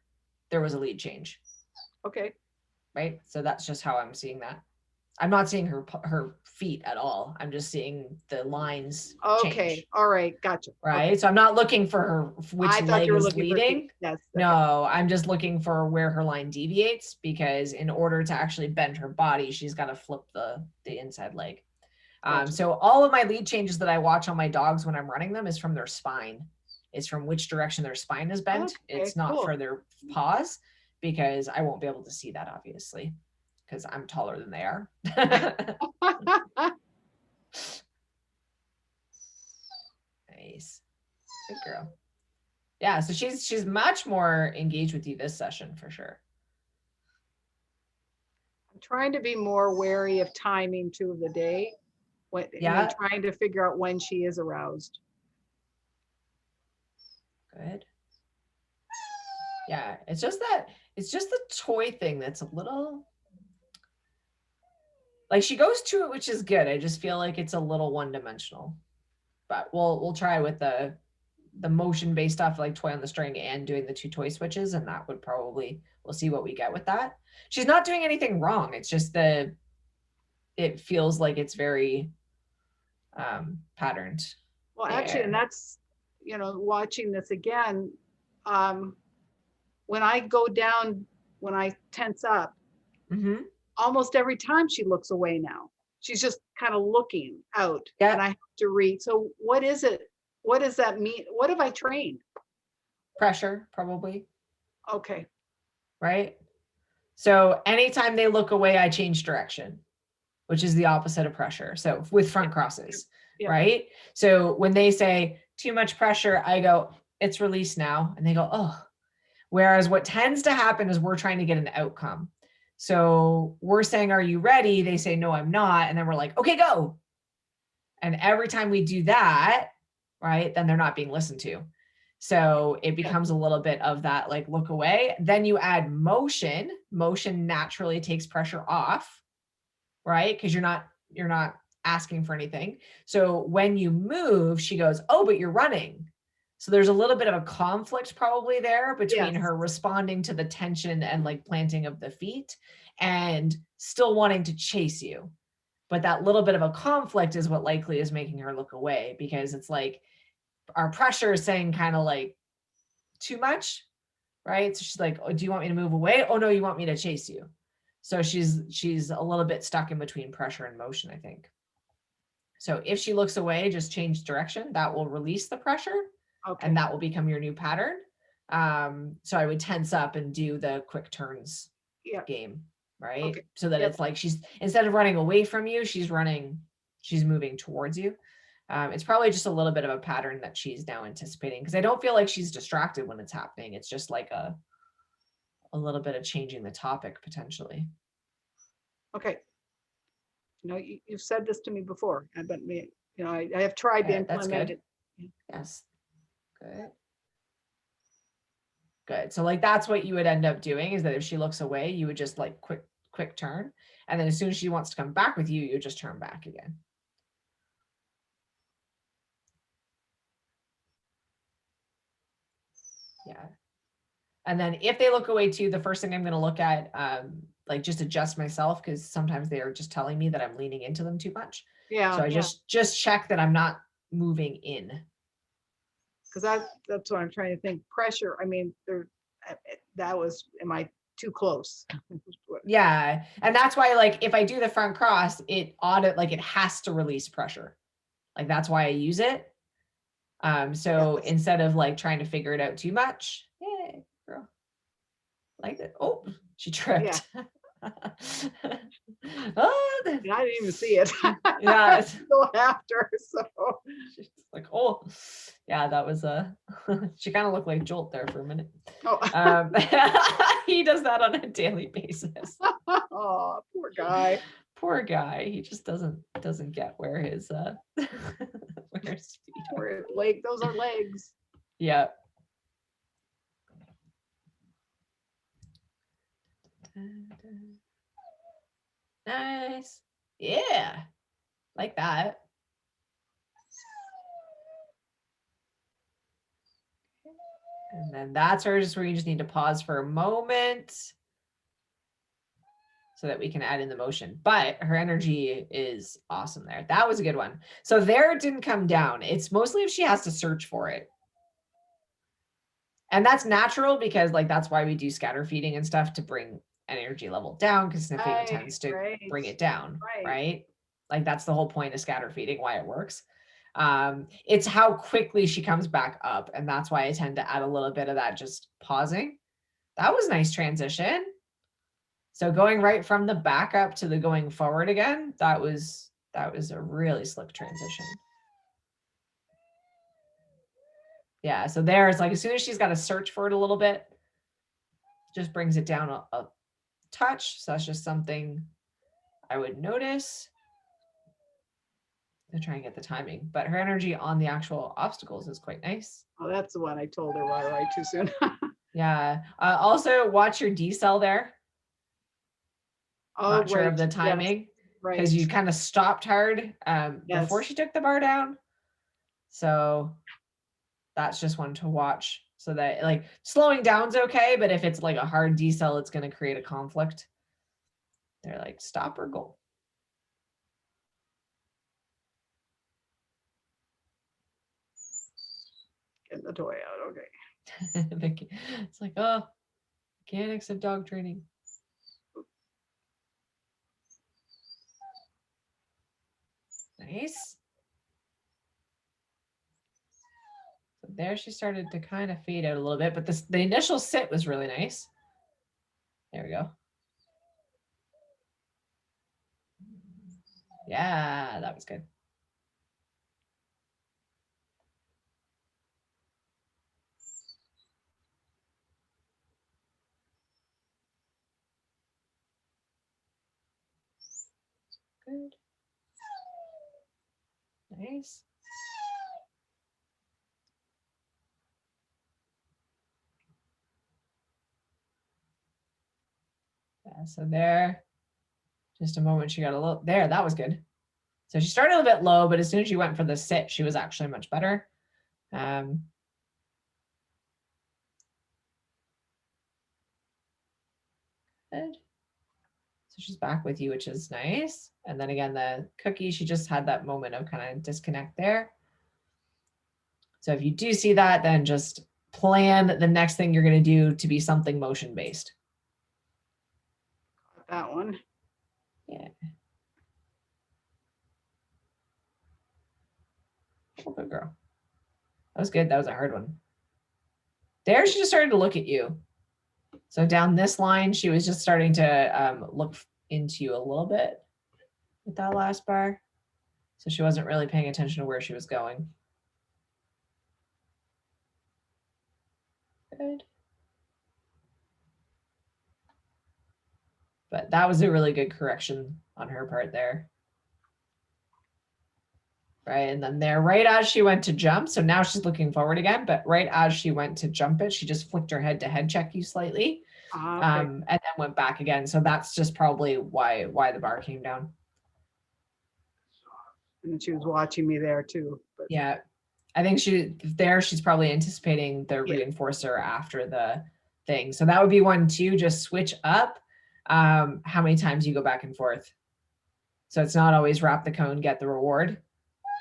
there was a lead change. Okay. Right. So that's just how I'm seeing that. I'm not seeing her feet at all. I'm just seeing the lines change. All right. Gotcha. Right. Okay. So I'm not looking for her which leg is leading. Yes. No, I'm just looking for where her line deviates, because in order to actually bend her body, she's got to flip the inside leg. Gotcha. So all of my lead changes that I watch on my dogs when I'm running them is from their spine. It's from which direction their spine is bent. Okay, it's not for their paws, because I won't be able to see that, obviously, because I'm taller than they are. Nice. Good girl. Yeah, so she's much more engaged with you this session for sure. I'm trying to be more wary of timing too of the day. Trying to figure out when she is aroused. Good. Yeah, it's just the toy thing that's a little, like, she goes to it, which is good. I just feel like it's a little one-dimensional, but we'll try with the motion-based stuff, like toy on the string and doing the 2 toy switches, and that would probably, we'll see what we get with that. She's not doing anything wrong. It's just it feels like it's very patterned. Well, actually, and that's, watching this again, when I go down, when I tense up, almost every time she looks away now. She's just kind of looking out, and I have to read. So what is it? What does that mean? What have I trained? Pressure, probably. Okay. Right? So anytime they look away, I change direction, which is the opposite of pressure. So with front crosses, right? So when they say too much pressure, I go, it's released now. And they go, oh. Whereas what tends to happen is we're trying to get an outcome. So we're saying, are you ready? They say, no, I'm not. And then we're like, okay, go. And every time we do that, right, then they're not being listened to. So it becomes a little bit of that, like, look away. Then you add motion. Motion naturally takes pressure off, right? Because you're not asking for anything. So when you move, she goes, oh, but you're running. So there's a little bit of a conflict probably there between her responding to the tension and, like, planting of the feet and still wanting to chase you. But that little bit of a conflict is what likely is making her look away, because it's like our pressure is saying kind of like too much, right? So she's like, oh, do you want me to move away? Oh, no, you want me to chase you. So she's a little bit stuck in between pressure and motion, I think. So if she looks away, just change direction. That will release the pressure. Okay. And that will become your new pattern. So I would tense up and do the quick turns game, right? Okay. So that it's like she's, instead of running away from you, she's moving towards you. It's probably just a little bit of a pattern that she's now anticipating, because I don't feel like she's distracted when it's happening. It's just like a little bit of changing the topic potentially. Okay. You've said this to me before, but I have tried to implement it. Yes. Good. Good. So like that's what you would end up doing, is that if she looks away, you would just like quick turn. And then as soon as she wants to come back with you, you just turn back again. Yeah. And then if they look away too, the first thing I'm going to look at, like just adjust myself, because sometimes they are just telling me that I'm leaning into them too much. Yeah. So I just check that I'm not moving in. Because that's what I'm trying to think. Pressure. I mean, am I too close? Yeah. And that's why, like, if I do the front cross, it has to release pressure. Like, that's why I use it. So yes. Instead of like trying to figure it out too much, yay, girl. Like that. Oh, she tripped. Yeah. Oh, I didn't even see it. Yeah. Still after, so she's like, oh, yeah, that was she kind of looked like Jolt there for a minute. Oh. He does that on a daily basis. Oh, poor guy. Poor guy. He just doesn't get where his where his feet are. Those are legs. Yeah. Nice. Yeah. Like that. And then that's where you just need to pause for a moment so that we can add in the motion. But her energy is awesome there. That was a good one. So there it didn't come down. It's mostly if she has to search for it. And that's natural, because like that's why we do scatter feeding and stuff, to bring energy level down, because sniffing tends to bring it down, right? Like that's the whole point of scatter feeding, why it works. It's how quickly she comes back up, and that's why I tend to add a little bit of that just pausing. That was a nice transition. So going right from the back up to the going forward again, that was a really slick transition. Yeah, so there's like, as soon as she's got to search for it a little bit, just brings it down a touch. So that's just something I would notice to try and get the timing. But her energy on the actual obstacles is quite nice. Oh, that's the one I told her right too soon. Yeah. Also, watch your decel there. Oh, not sure of the timing, because you kind of stopped hard before she took the bar down. So that's just one to watch, so that like slowing down's okay, but if it's like a hard decel, it's going to create a conflict. They're like, stop or go. Get the toy out. Okay. It's like, oh, mechanics of dog training. Nice. So there she started to kind of fade out a little bit, but the initial sit was really nice. There we go. Yeah, that was good. Good. Nice. Yeah, so there, just a moment, she got a little, there, that was good. So she started a bit low, but as soon as she went for the sit, she was actually much better. Good. So she's back with you, which is nice. And then again, the cookie, she just had that moment of kind of disconnect there. So if you do see that, then just plan the next thing you're going to do to be something motion-based. That one. Yeah. Oh, good girl. That was good. That was a hard one. There, she just started to look at you. So down this line, she was just starting to look into you a little bit with that last bar. So she wasn't really paying attention to where she was going. Good. But that was a really good correction on her part there. Right, and then there, right as she went to jump, so now she's looking forward again, but right as she went to jump it, she just flicked her head to head check you slightly, Okay. and then went back again. So that's just probably why the bar came down. And she was watching me there too. But yeah, I think she's probably anticipating the reinforcer after the thing. So that would be one too. Just switch up how many times you go back and forth. So it's not always wrap the cone, get the reward.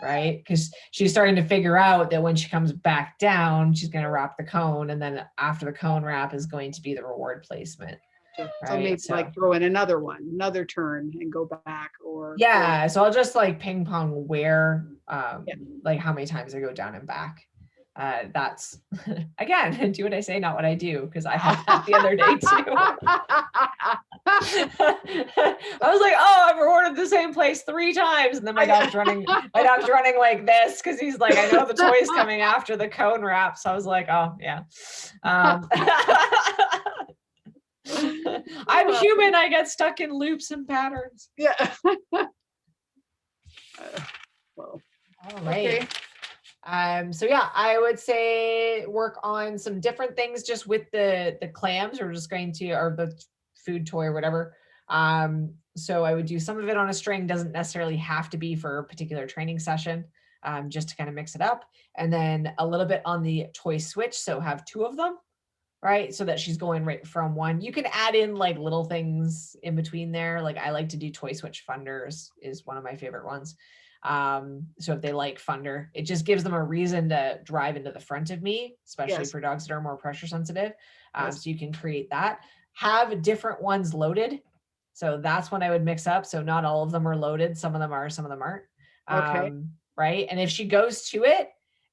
Right? Because she's starting to figure out that when she comes back down, she's going to wrap the cone. And then after the cone wrap is going to be the reward placement. Right? So maybe like throw in another turn and go back or. Yeah. So I'll just like ping pong where, like how many times I go down and back. That's again, do what I say, not what I do, because I had that the other day too. I was like, oh, I've rewarded the same place 3 times, and then my dog's running like this because he's like, I know the toy's coming after the cone wrap. So I was like, oh yeah. I'm human. I get stuck in loops and patterns. Yeah. Well, all right. Okay. So yeah, I would say work on some different things just with the clams. We're just going to, or the food toy or whatever. So I would do some of it on a string, doesn't necessarily have to be for a particular training session, just to kind of mix it up. And then a little bit on the toy switch. So have 2 of them, right? So that she's going right from one. You can add in like little things in between there. Like I like to do toy switch funders is one of my favorite ones. So if they like funder, it just gives them a reason to drive into the front of me, especially for dogs that are more pressure sensitive. So you can create that. Have different ones loaded. So that's when I would mix up. So not all of them are loaded. Some of them are, some of them aren't. Right. And if she goes to it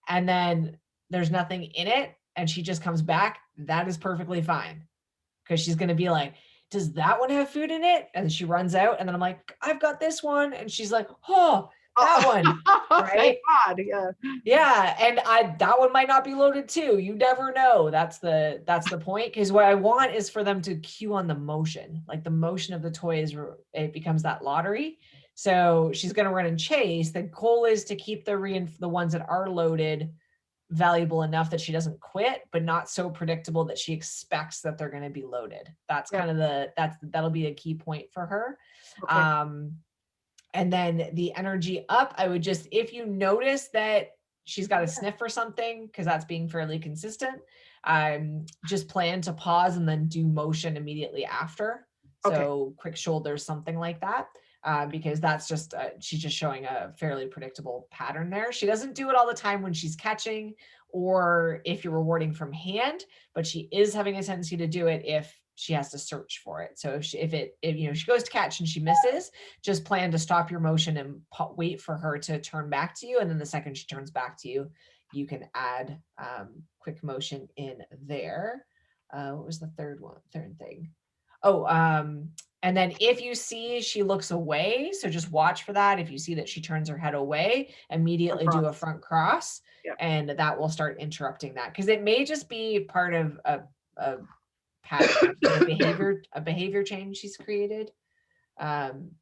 and then there's nothing in it and she just comes back, that is perfectly fine. Because she's going to be like, does that one have food in it? And she runs out and then I'm like, I've got this one. And she's like, oh, that one, right? God, yeah. Yeah, and that one might not be loaded too. You never know. That's the point. Because what I want is for them to cue on the motion, like the motion of the toys. It becomes that lottery. So she's going to run and chase. The goal is to keep the ones that are loaded valuable enough that she doesn't quit, but not so predictable that she expects that they're going to be loaded. That's kind of that'll be a key point for her. Okay. And then the energy up, I would just, if you notice that she's got a sniff or something, because that's being fairly consistent, just plan to pause and then do motion immediately after. So quick shoulders, something like that, because that's just, she's just showing a fairly predictable pattern there. She doesn't do it all the time when she's catching or if you're rewarding from hand, but she is having a tendency to do it if she has to search for it. So if she goes to catch and she misses, just plan to stop your motion and wait for her to turn back to you. And then the second she turns back to you, you can add quick motion in there. What was the third thing? And then if you see she looks away, so just watch for that. If you see that she turns her head away, immediately do a front cross, and that will start interrupting that. Because it may just be part of a pattern, a behavior change she's created,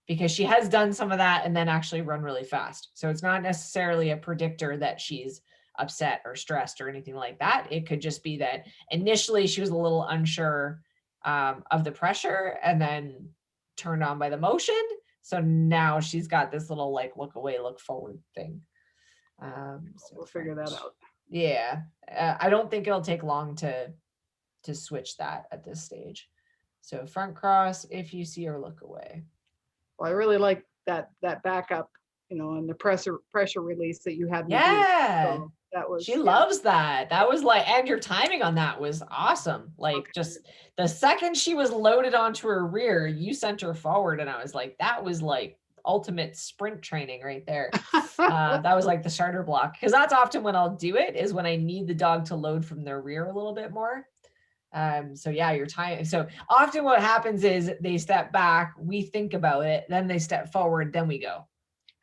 because she has done some of that and then actually run really fast. So it's not necessarily a predictor that she's upset or stressed or anything like that. It could just be that initially she was a little unsure of the pressure and then turned on by the motion. So now she's got this little like look away, look forward thing. So we'll figure that out. Yeah. I don't think it'll take long to switch that at this stage. So front cross if you see her look away. Well, I really like that backup, and the pressure release that you had. So that was, she loves that. That was like, and your timing on that was awesome. Like just the second she was loaded onto her rear, you sent her forward. And I was like, that was like ultimate sprint training right there. That was like the starter block. Because that's often when I'll do it, is when I need the dog to load from their rear a little bit more. So yeah, your time. So often what happens is they step back, we think about it, then they step forward, then we go,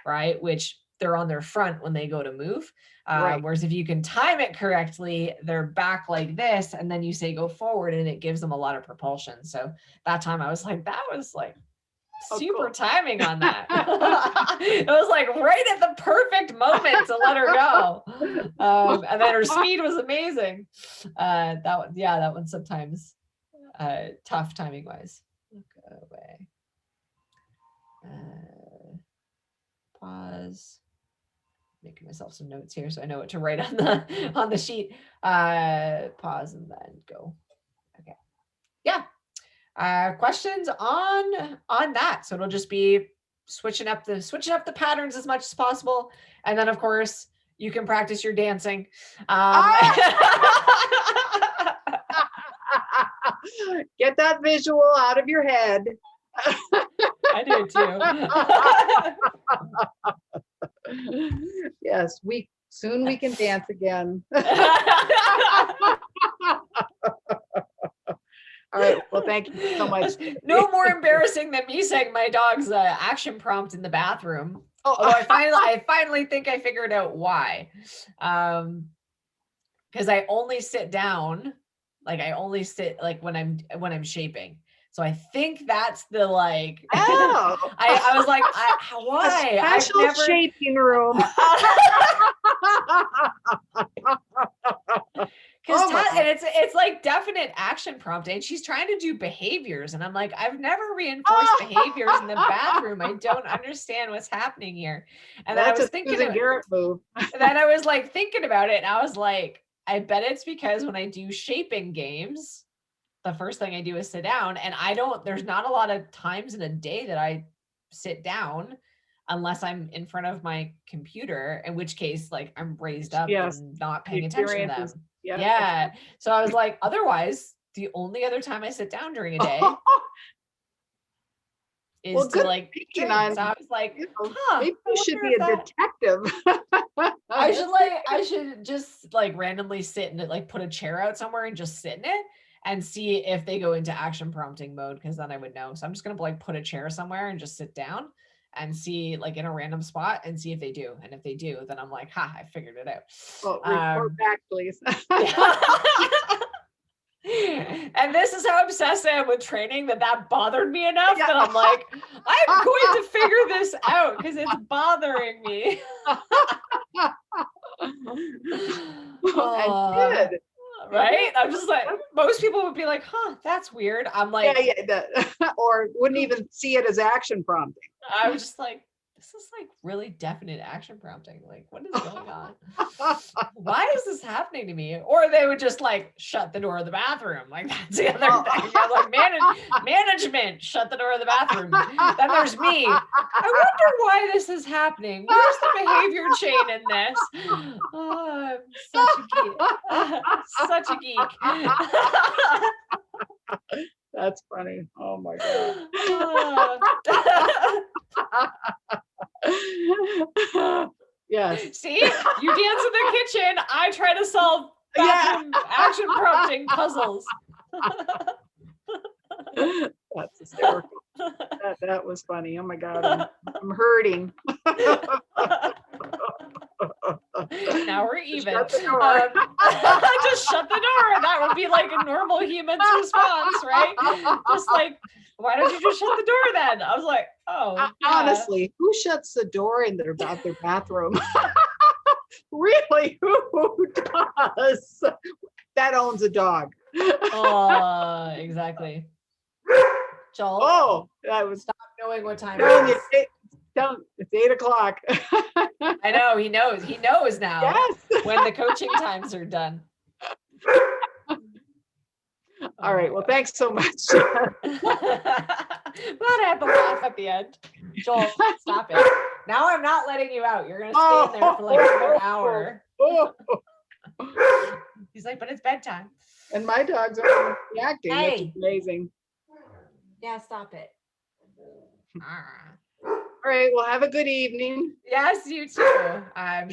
right? Which they're on their front when they go to move. Right. Whereas if you can time it correctly, they're back like this, and then you say go forward, and it gives them a lot of propulsion. So that time I was like, that was like super cool. Timing on that. It was like right at the perfect moment to let her go. And then her speed was amazing. That one sometimes tough timing wise. Look away. Pause. Making myself some notes here so I know what to write on the sheet. Pause and then go. Okay. Yeah. Questions on that. So it'll just be switching up the patterns as much as possible. And then of course you can practice your dancing. Get that visual out of your head. I do too. Yes, soon we can dance again. All right. Well, thank you so much. No more embarrassing than me saying my dog's action prompt in the bathroom. Although I finally think I figured out why. Because I only sit down, like when I'm shaping. So I think that's the like. Oh. I was like, why? A special shaping room. Because and it's like definite action prompting. She's trying to do behaviors, and I'm like, I've never reinforced behaviors in the bathroom. I don't understand what's happening here. And then I was thinking, move. Then I was like thinking about it, and I was like, I bet it's because when I do shaping games, the first thing I do is sit down, and there's not a lot of times in a day that I sit down unless I'm in front of my computer, in which case like I'm raised up and not paying attention to them. Yeah. So I was like, otherwise, the only other time I sit down during a day is to like drink. So I was like, maybe you should be a detective. I should just like randomly sit in it, like put a chair out somewhere and just sit in it and see if they go into action prompting mode, because then I would know. So I'm just gonna like put a chair somewhere and just sit down and see like in a random spot and see if they do. And if they do, then I'm like, I figured it out. Well, report back, please. And this is how obsessed I am with training that bothered me enough that I'm like, I'm going to figure this out because it's bothering me. And good. Right? I'm just like, most people would be like, that's weird. I'm like, or wouldn't even see it as action prompting. I was just like, this is like really definite action prompting. Like, what is going on? Why is this happening to me? Or they would just like shut the door of the bathroom. Like that's the other thing. I'm like, management, shut the door of the bathroom. Then there's me. I wonder why this is happening. Where's the behavior chain in this? Oh, I'm such a geek. That's funny. Oh my God. Yes. See, you dance in the kitchen. I try to solve bathroom action prompting puzzles. That's hysterical. That was funny. Oh my God, I'm hurting. Now we're even. Shut the door. Just shut the door. That would be like a normal human's response, right? Just like, why don't you just shut the door then? I was like, honestly, who shuts the door in their bathroom? Really, who does? That owns a dog. Exactly. Joel. Oh, that was stop knowing what time it is. It's 8 o'clock. I know, he knows. He knows now. Yes. When the coaching times are done. All right. Well, thanks so much. Glad I had the laugh at the end. Joel, stop it. Now I'm not letting you out. You're going to stay in there for like another hour. He's like, but it's bedtime. And my dogs are reacting. Hey. That's amazing. Yeah, stop it. All right. Well, have a good evening. Yes, you too.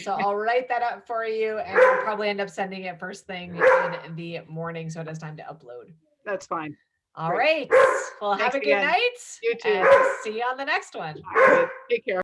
So I'll write that up for you, and I'll probably end up sending it first thing in the morning, so it has time to upload. That's fine. All right. Well, have a good night. You too. And see you on the next one. All right. Take care.